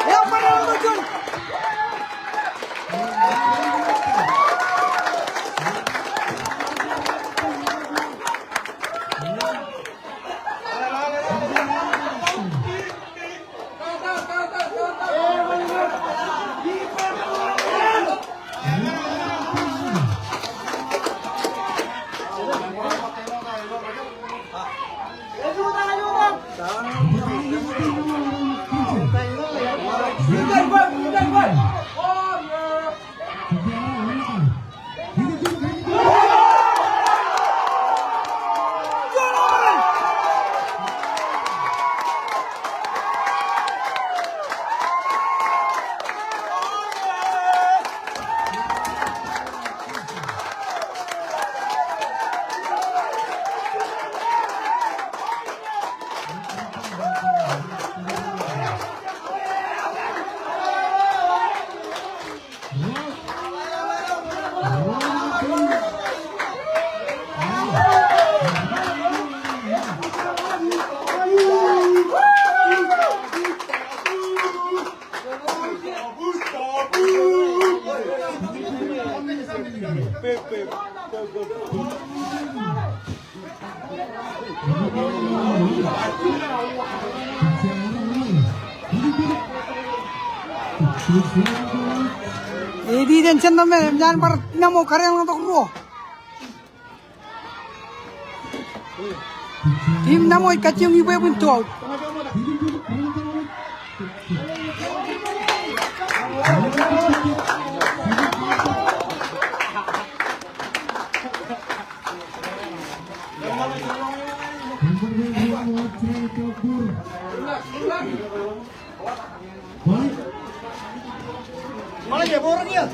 Yang mana tujuan? Ini tension naman, jangan par namo karya ng tokro. Tim namo ikati yung iba yung out. Mana dia borong ya?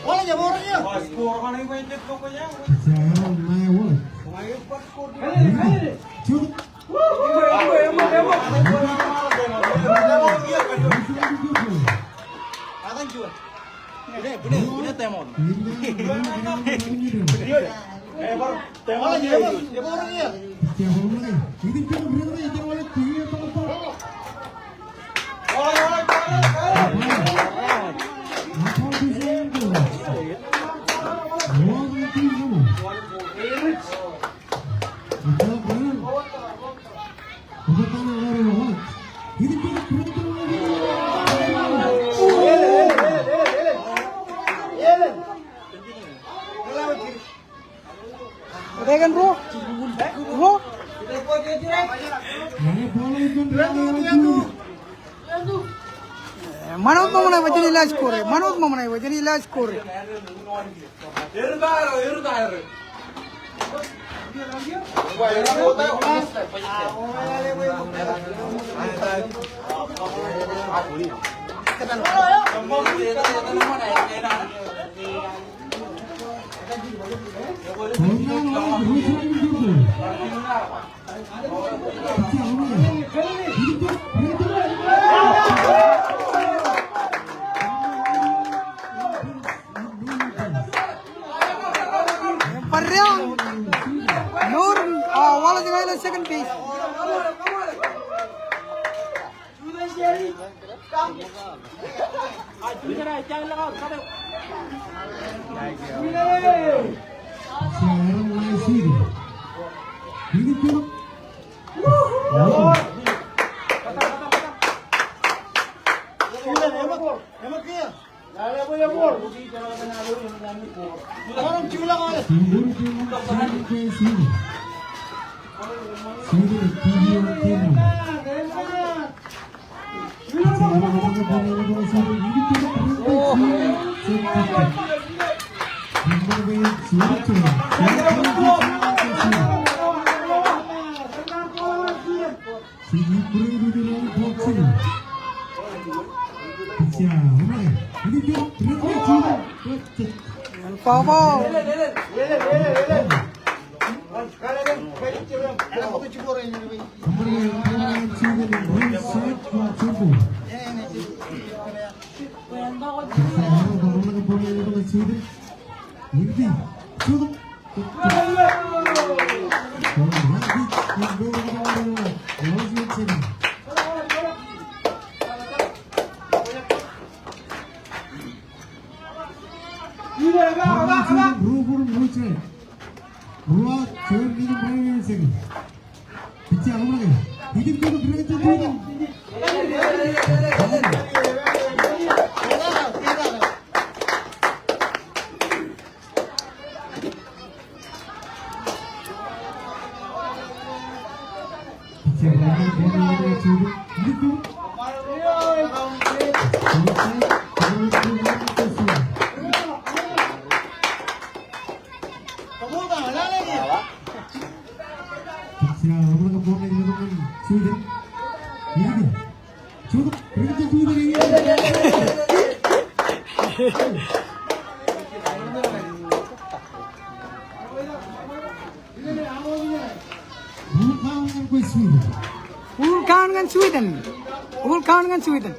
Mana dia borong ya? Kan bro? Bro? Manut mamana wajani ilas kore. Manut mamana wajani ilas kore. Parang Nur wala jangan second piece. Papa. Vulkan Sweden.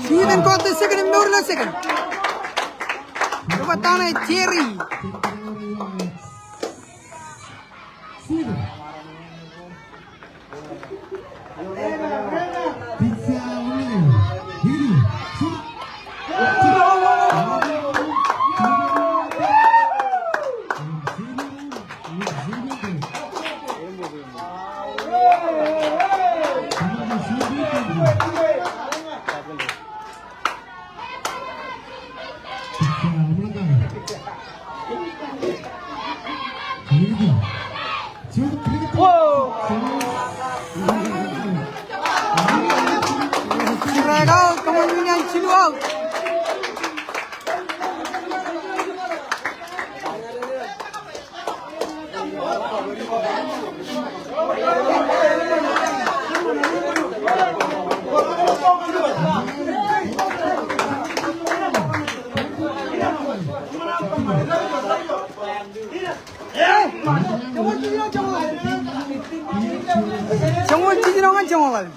Sweden got the second in Norway second. Batana Jerry. Drag out, come on, William, chill out. 정원 찌지렁한 정원.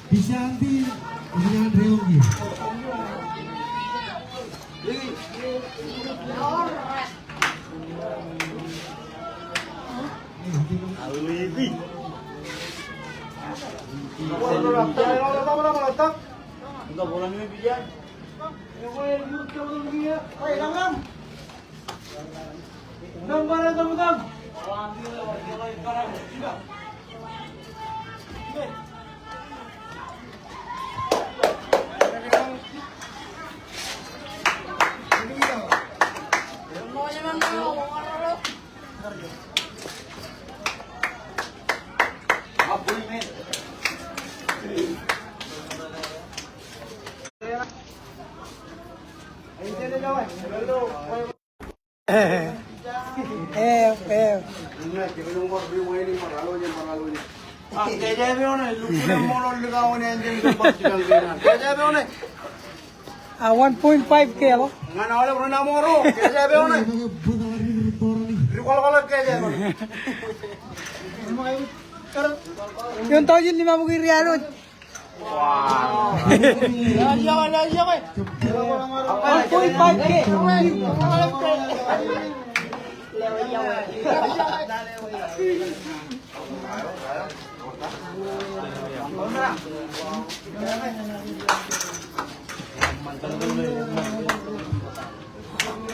Bisa nanti dengan Reogi. Ah, 1.5K lo. Yung tao yun 50 realo. Wow. 1.5K.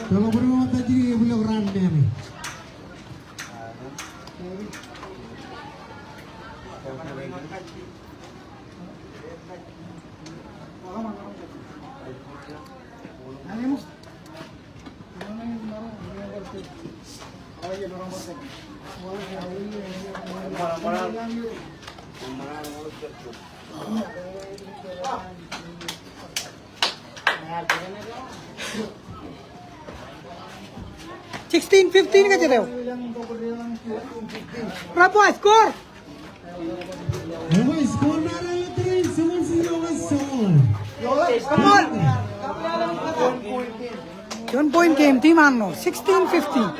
Kalau berumah tadi beliau rande nih. 16, 15 ka Chereo. Berapa skor? Okay, score na rin 3. Sumul. Come on. 1 point game, team Anno. 16-15.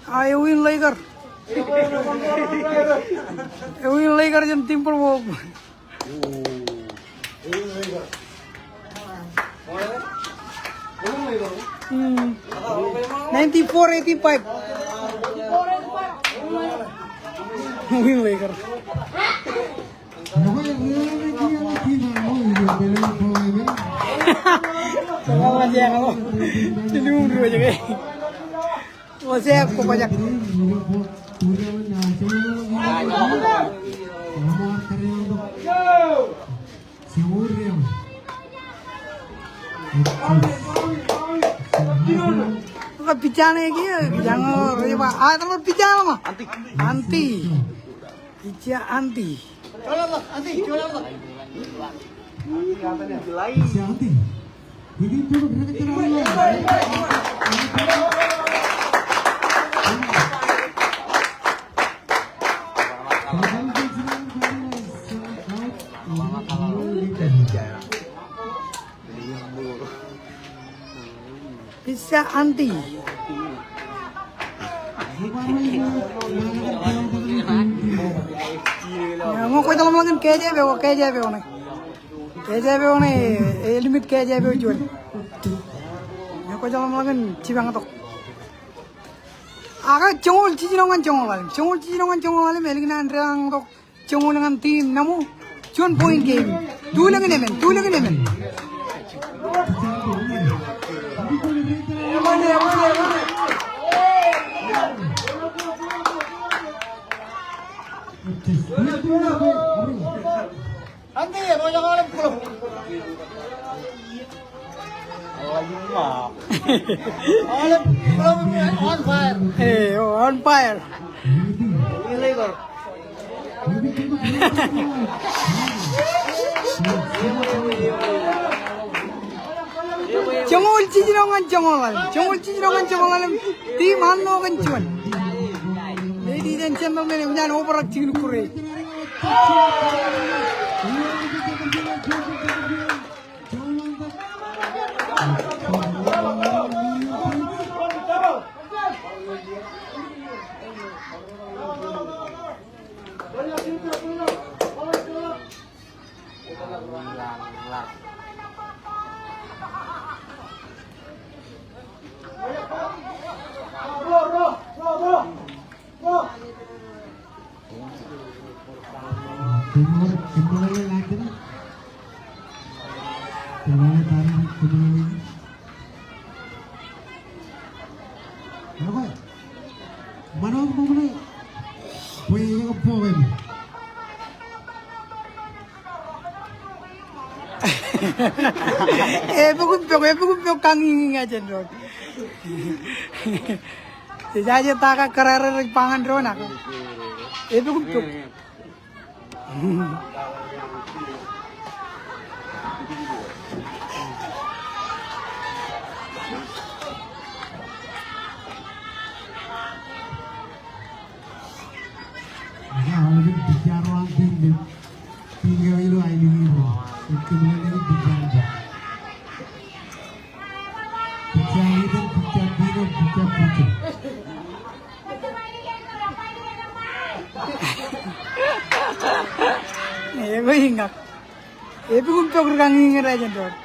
Ayo win Laker. Win Laker jam tim perwo. 94-85. Win Laker. Jangan aja kalau jadi undur aja kayak. Masih aku banyak. Bicara lagi ya, jangan coba. Kalau bicara mah anti, bicara anti. Bisa anti. Mau kau dalam lagi KJB nih, limit KJB jual. Mau kau dalam lagi cibang atau? Agak congol cijirangan, melik nandrang atau congol dengan tim, namu cuan point game, dua lagi nemen. Anti, mau jangan oleh pulau. On fire. On fire. Illegal. Congol cijirangan. Tim Anno kencuan. Ladies and gentlemen, jangan overacting kure. Epic kanging aja drone. Jadi tak kerer pangan drone aku. Epic. Alvin bicara orang tim, tinggal itu ini itu mulai bicara. Bicara itu bicara. Gue ingat. Epic kanging aja drone.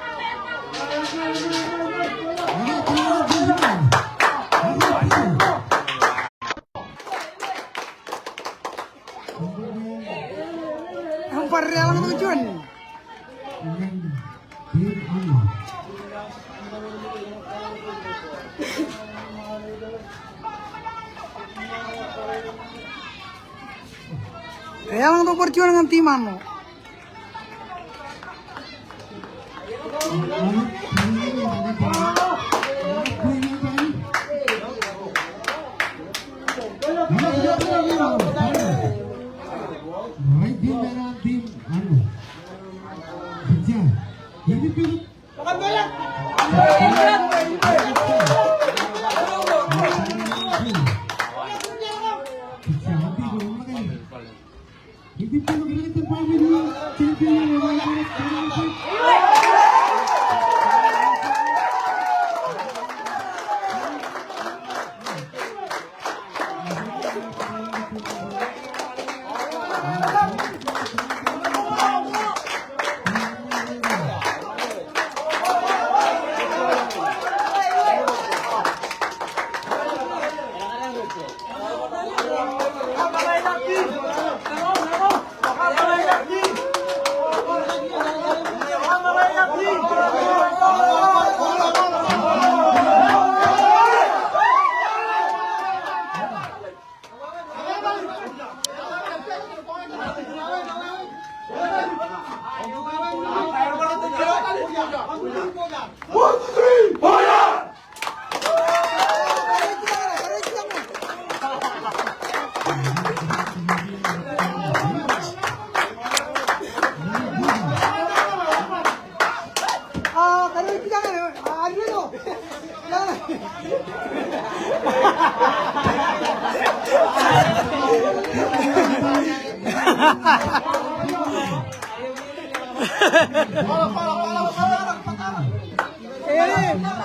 Hampir yang tujuan. Yang untuk perjuangan dengan timanmu.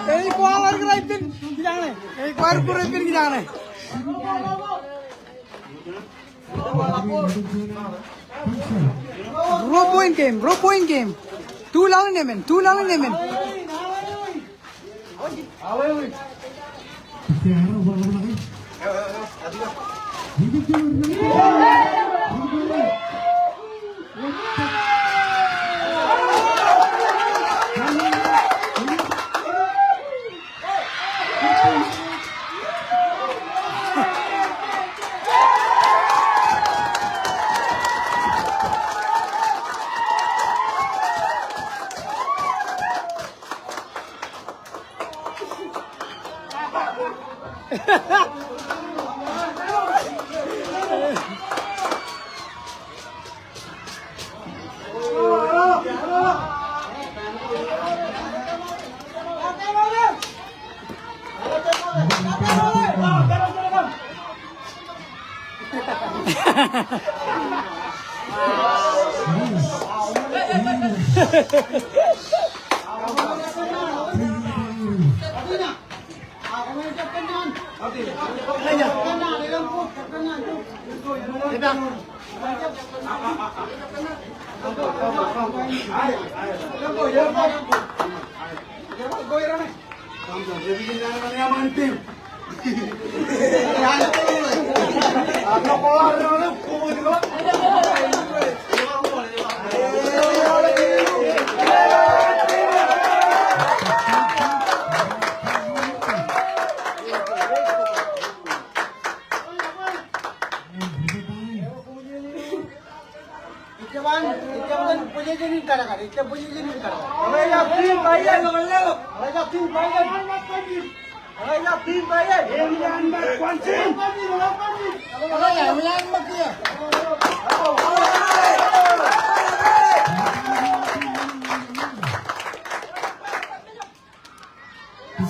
Ini kualar kerajaan jangan. Ini kualar kerajaan jangan. Row point game. Too long nemen.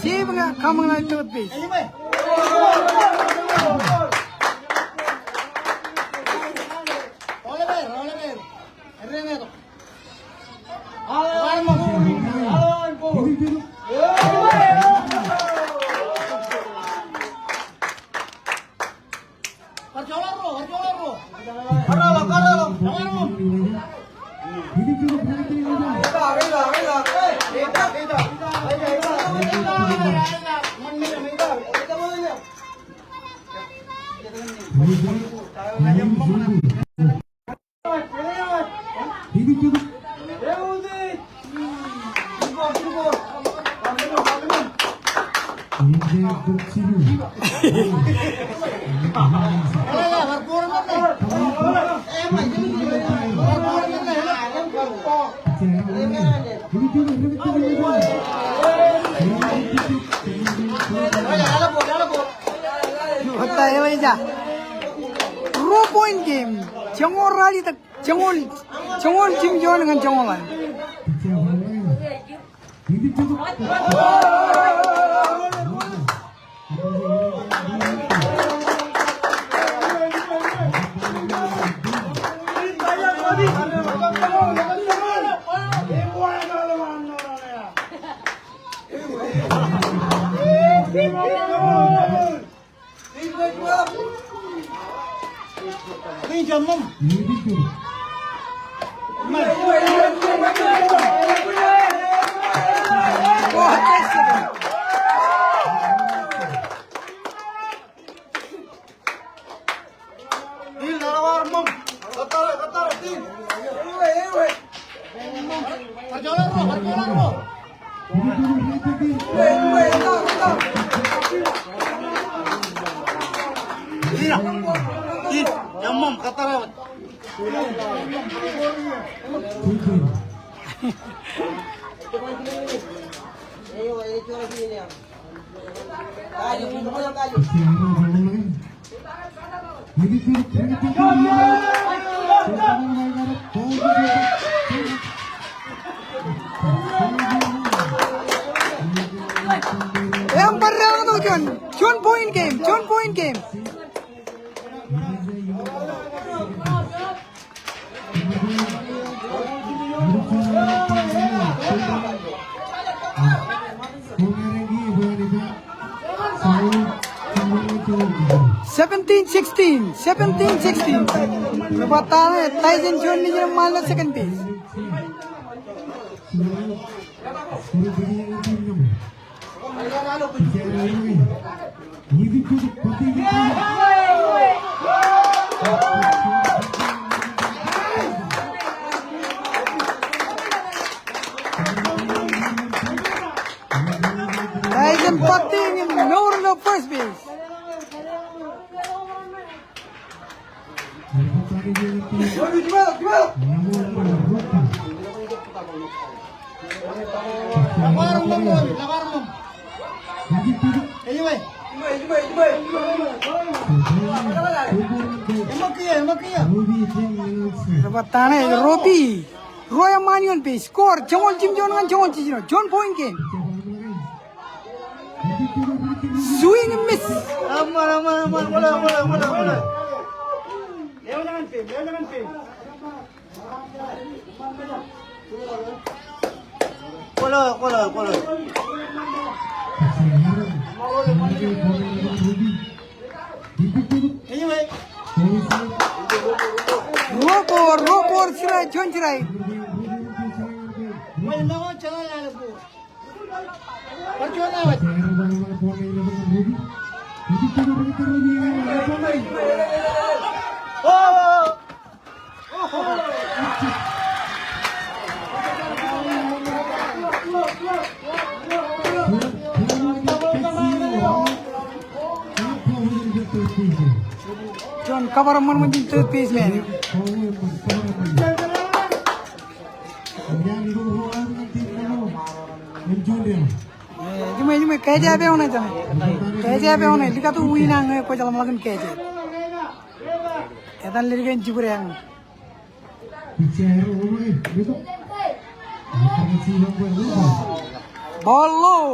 Save nga coming at third base. होता है वैसा रो point game चंगोल राली तक चंगोल gym zone kan चंगोल John point game. Seventeen sixteen. Bata hai Tyson John ni jam malah second base. Tyson batting in no first base. Batane Robi Roya Manion base score Jongol Jim John and John point game. Swing and miss. Robo Chirai John Chirai. John cover man third base man. keja be ona jane. Keja be ona lika tu win ang ko jalan lagi keja. Edan lagi kan jubur yang. Ball low.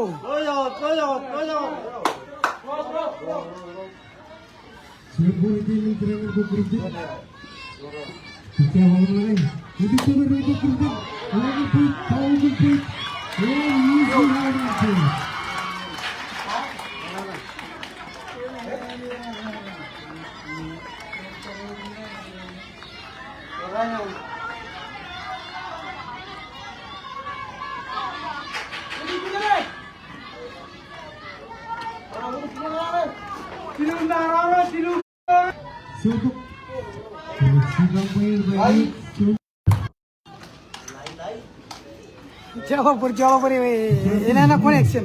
Jalo por ini na connection.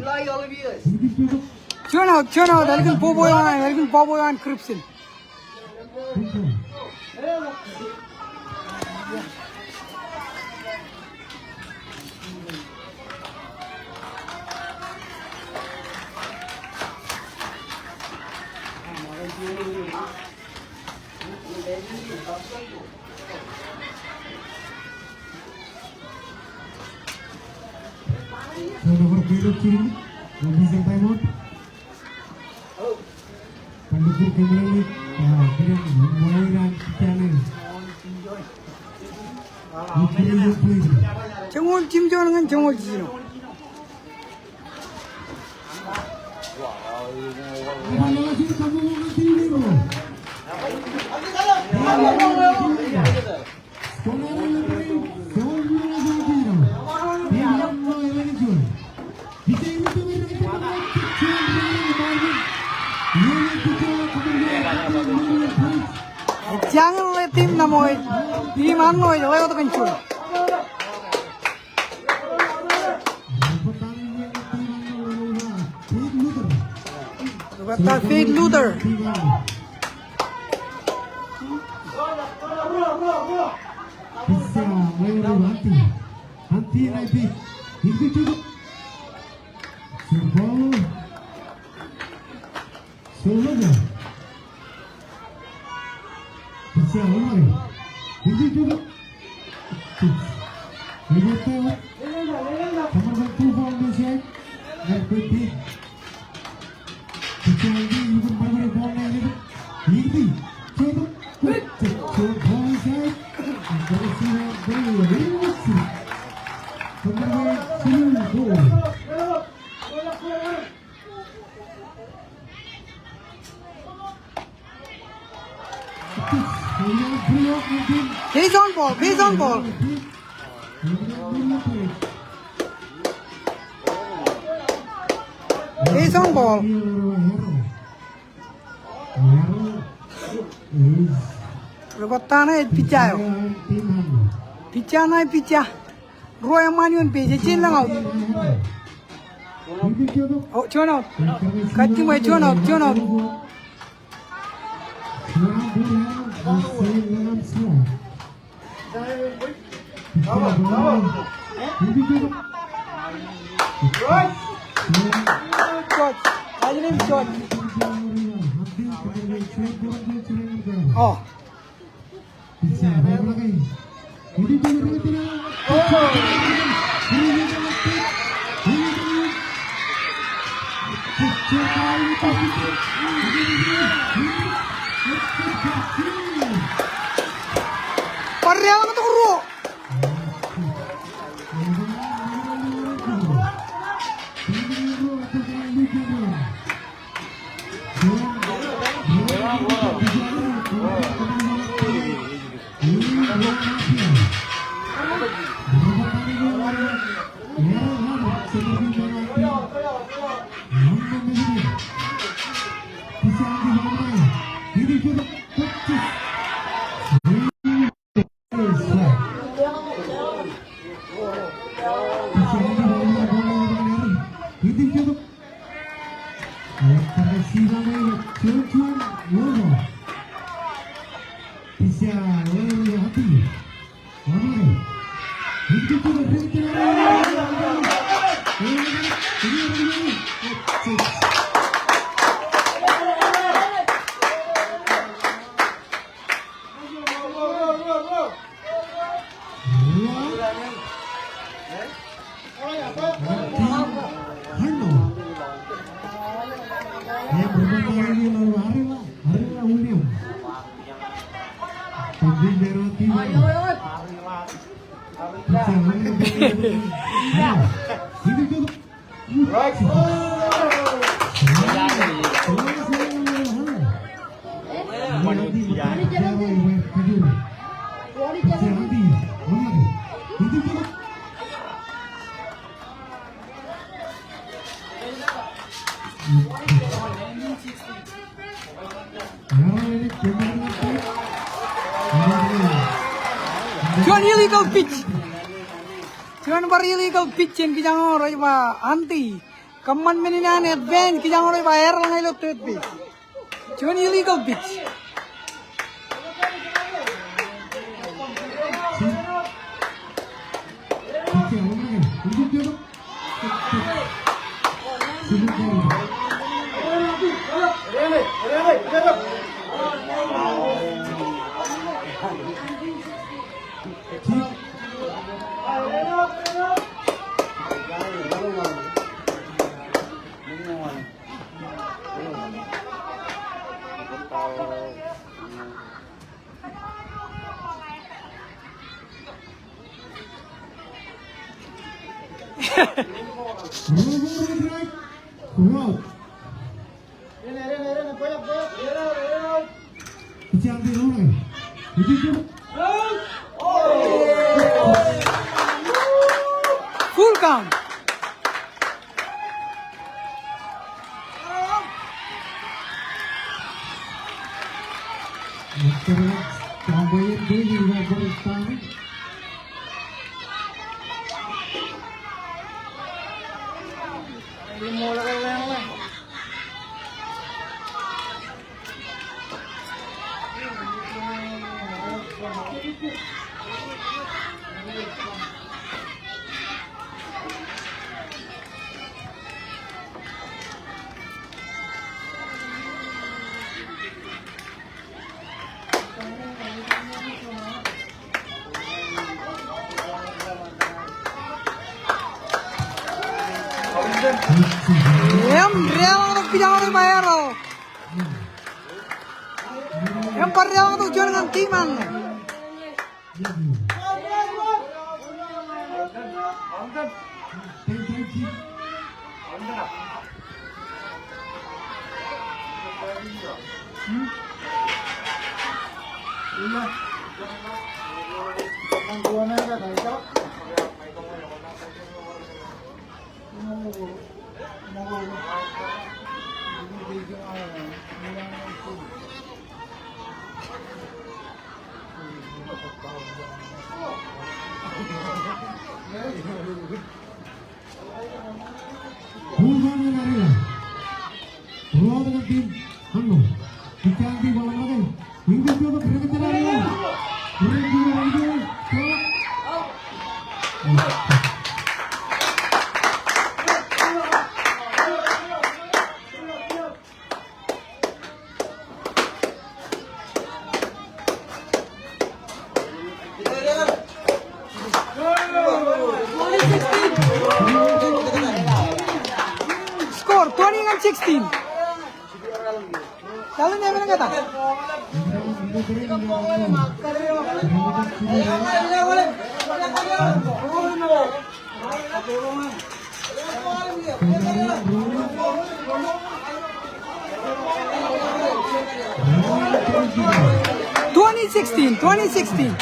Chuna, dalgin poboyan kripsin. Pendukung kembali mulai channel. Cengol cimjon dengan cengol cino. Jangan oleh tim namoy, tim anoy, lewat kencur. Kata Fade Luther. Bisa melewati nanti itu cukup serbol solonya bisa mulai itu cukup ini tuh kamar bantu Indonesia dan PT Kecil ibu baru bola ini cukup cukup bola dari sini berisi kembali sini He's on ball. Perbuatan picha. Roy manion page chin lang out. Oh, turn out. Kati mo turn out. Shot. Oh. Parreawan to guru. Bisa Cuman illegal pitch. Cuman illegal pitch yang kijang orang iba anti. Kaman meninan advance kijang orang iba air lang ilo third base. Cuman illegal pitch. Full count. Real untuk kijang orang bayar lo. Yang real untuk jual dengan timan. Skor 20-16. Lalu dia mana kata? (2016) 2016.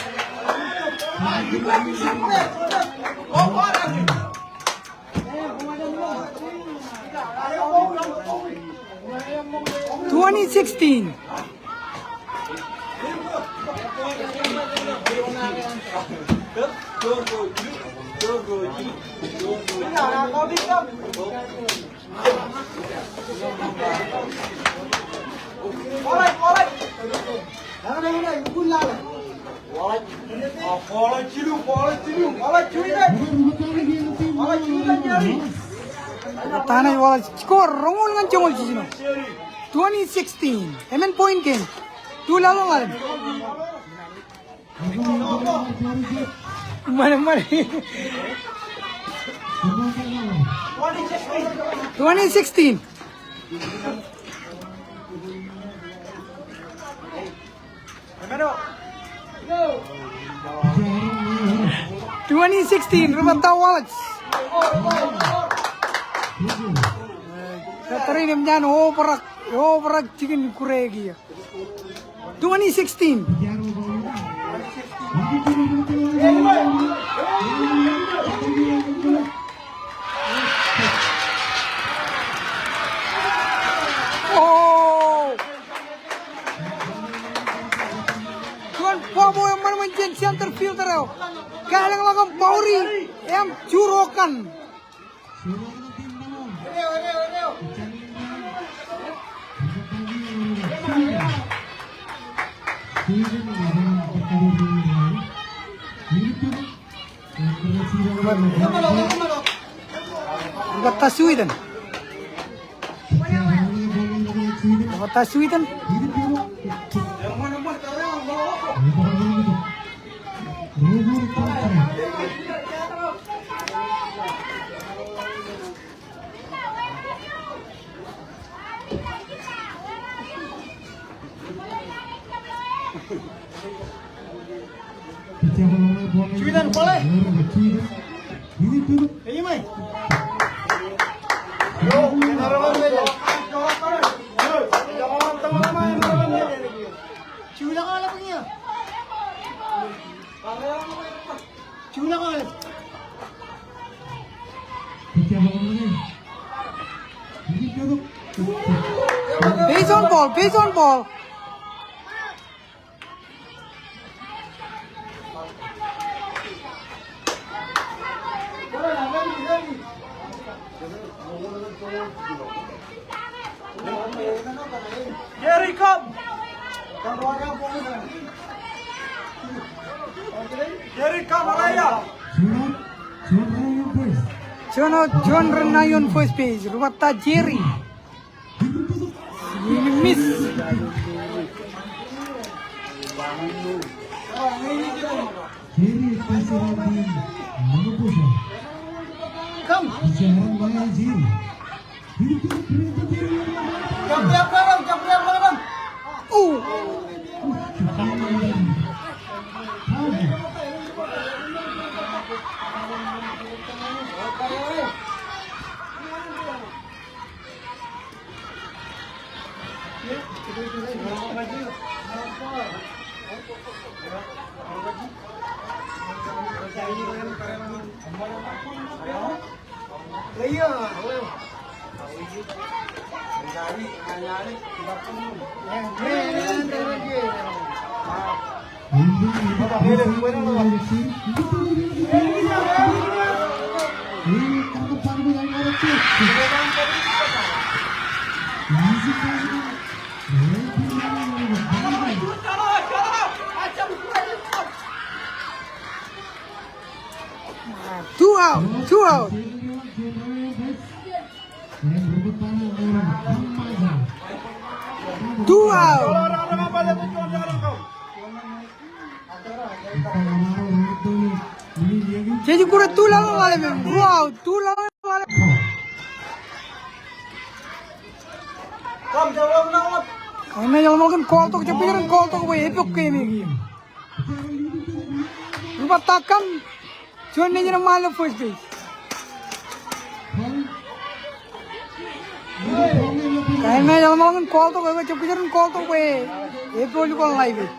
Tanah wala skor rongol ngan jongol jijino 2016 MN point game 2 lalu ngalim mana 2016 Emeno 2016 Rubata Wallets. Katrin Imjan overak chicken kuregi. 2016. Oh. Tuan Pabo yang menjadi center fielder. Kalian lakukan Pauri yang curokan. Rubata Sweden. Rubata Sweden. Sweden boleh. Ini mai. Base on ball, base on ball. Jerry, come. Jerry, come, Araya. John Renayon first base. Rubata Jerry. Ini miss. Come. Two out. Two out. Jadi kurang tulang wale mem. Wow, tulang wale. Karena yang makan call to kepikiran call to gue epok kayak ini. Lupa takam. John ni jangan malu first base. Karena yang makan call to gue kepikiran call to gue epok juga live.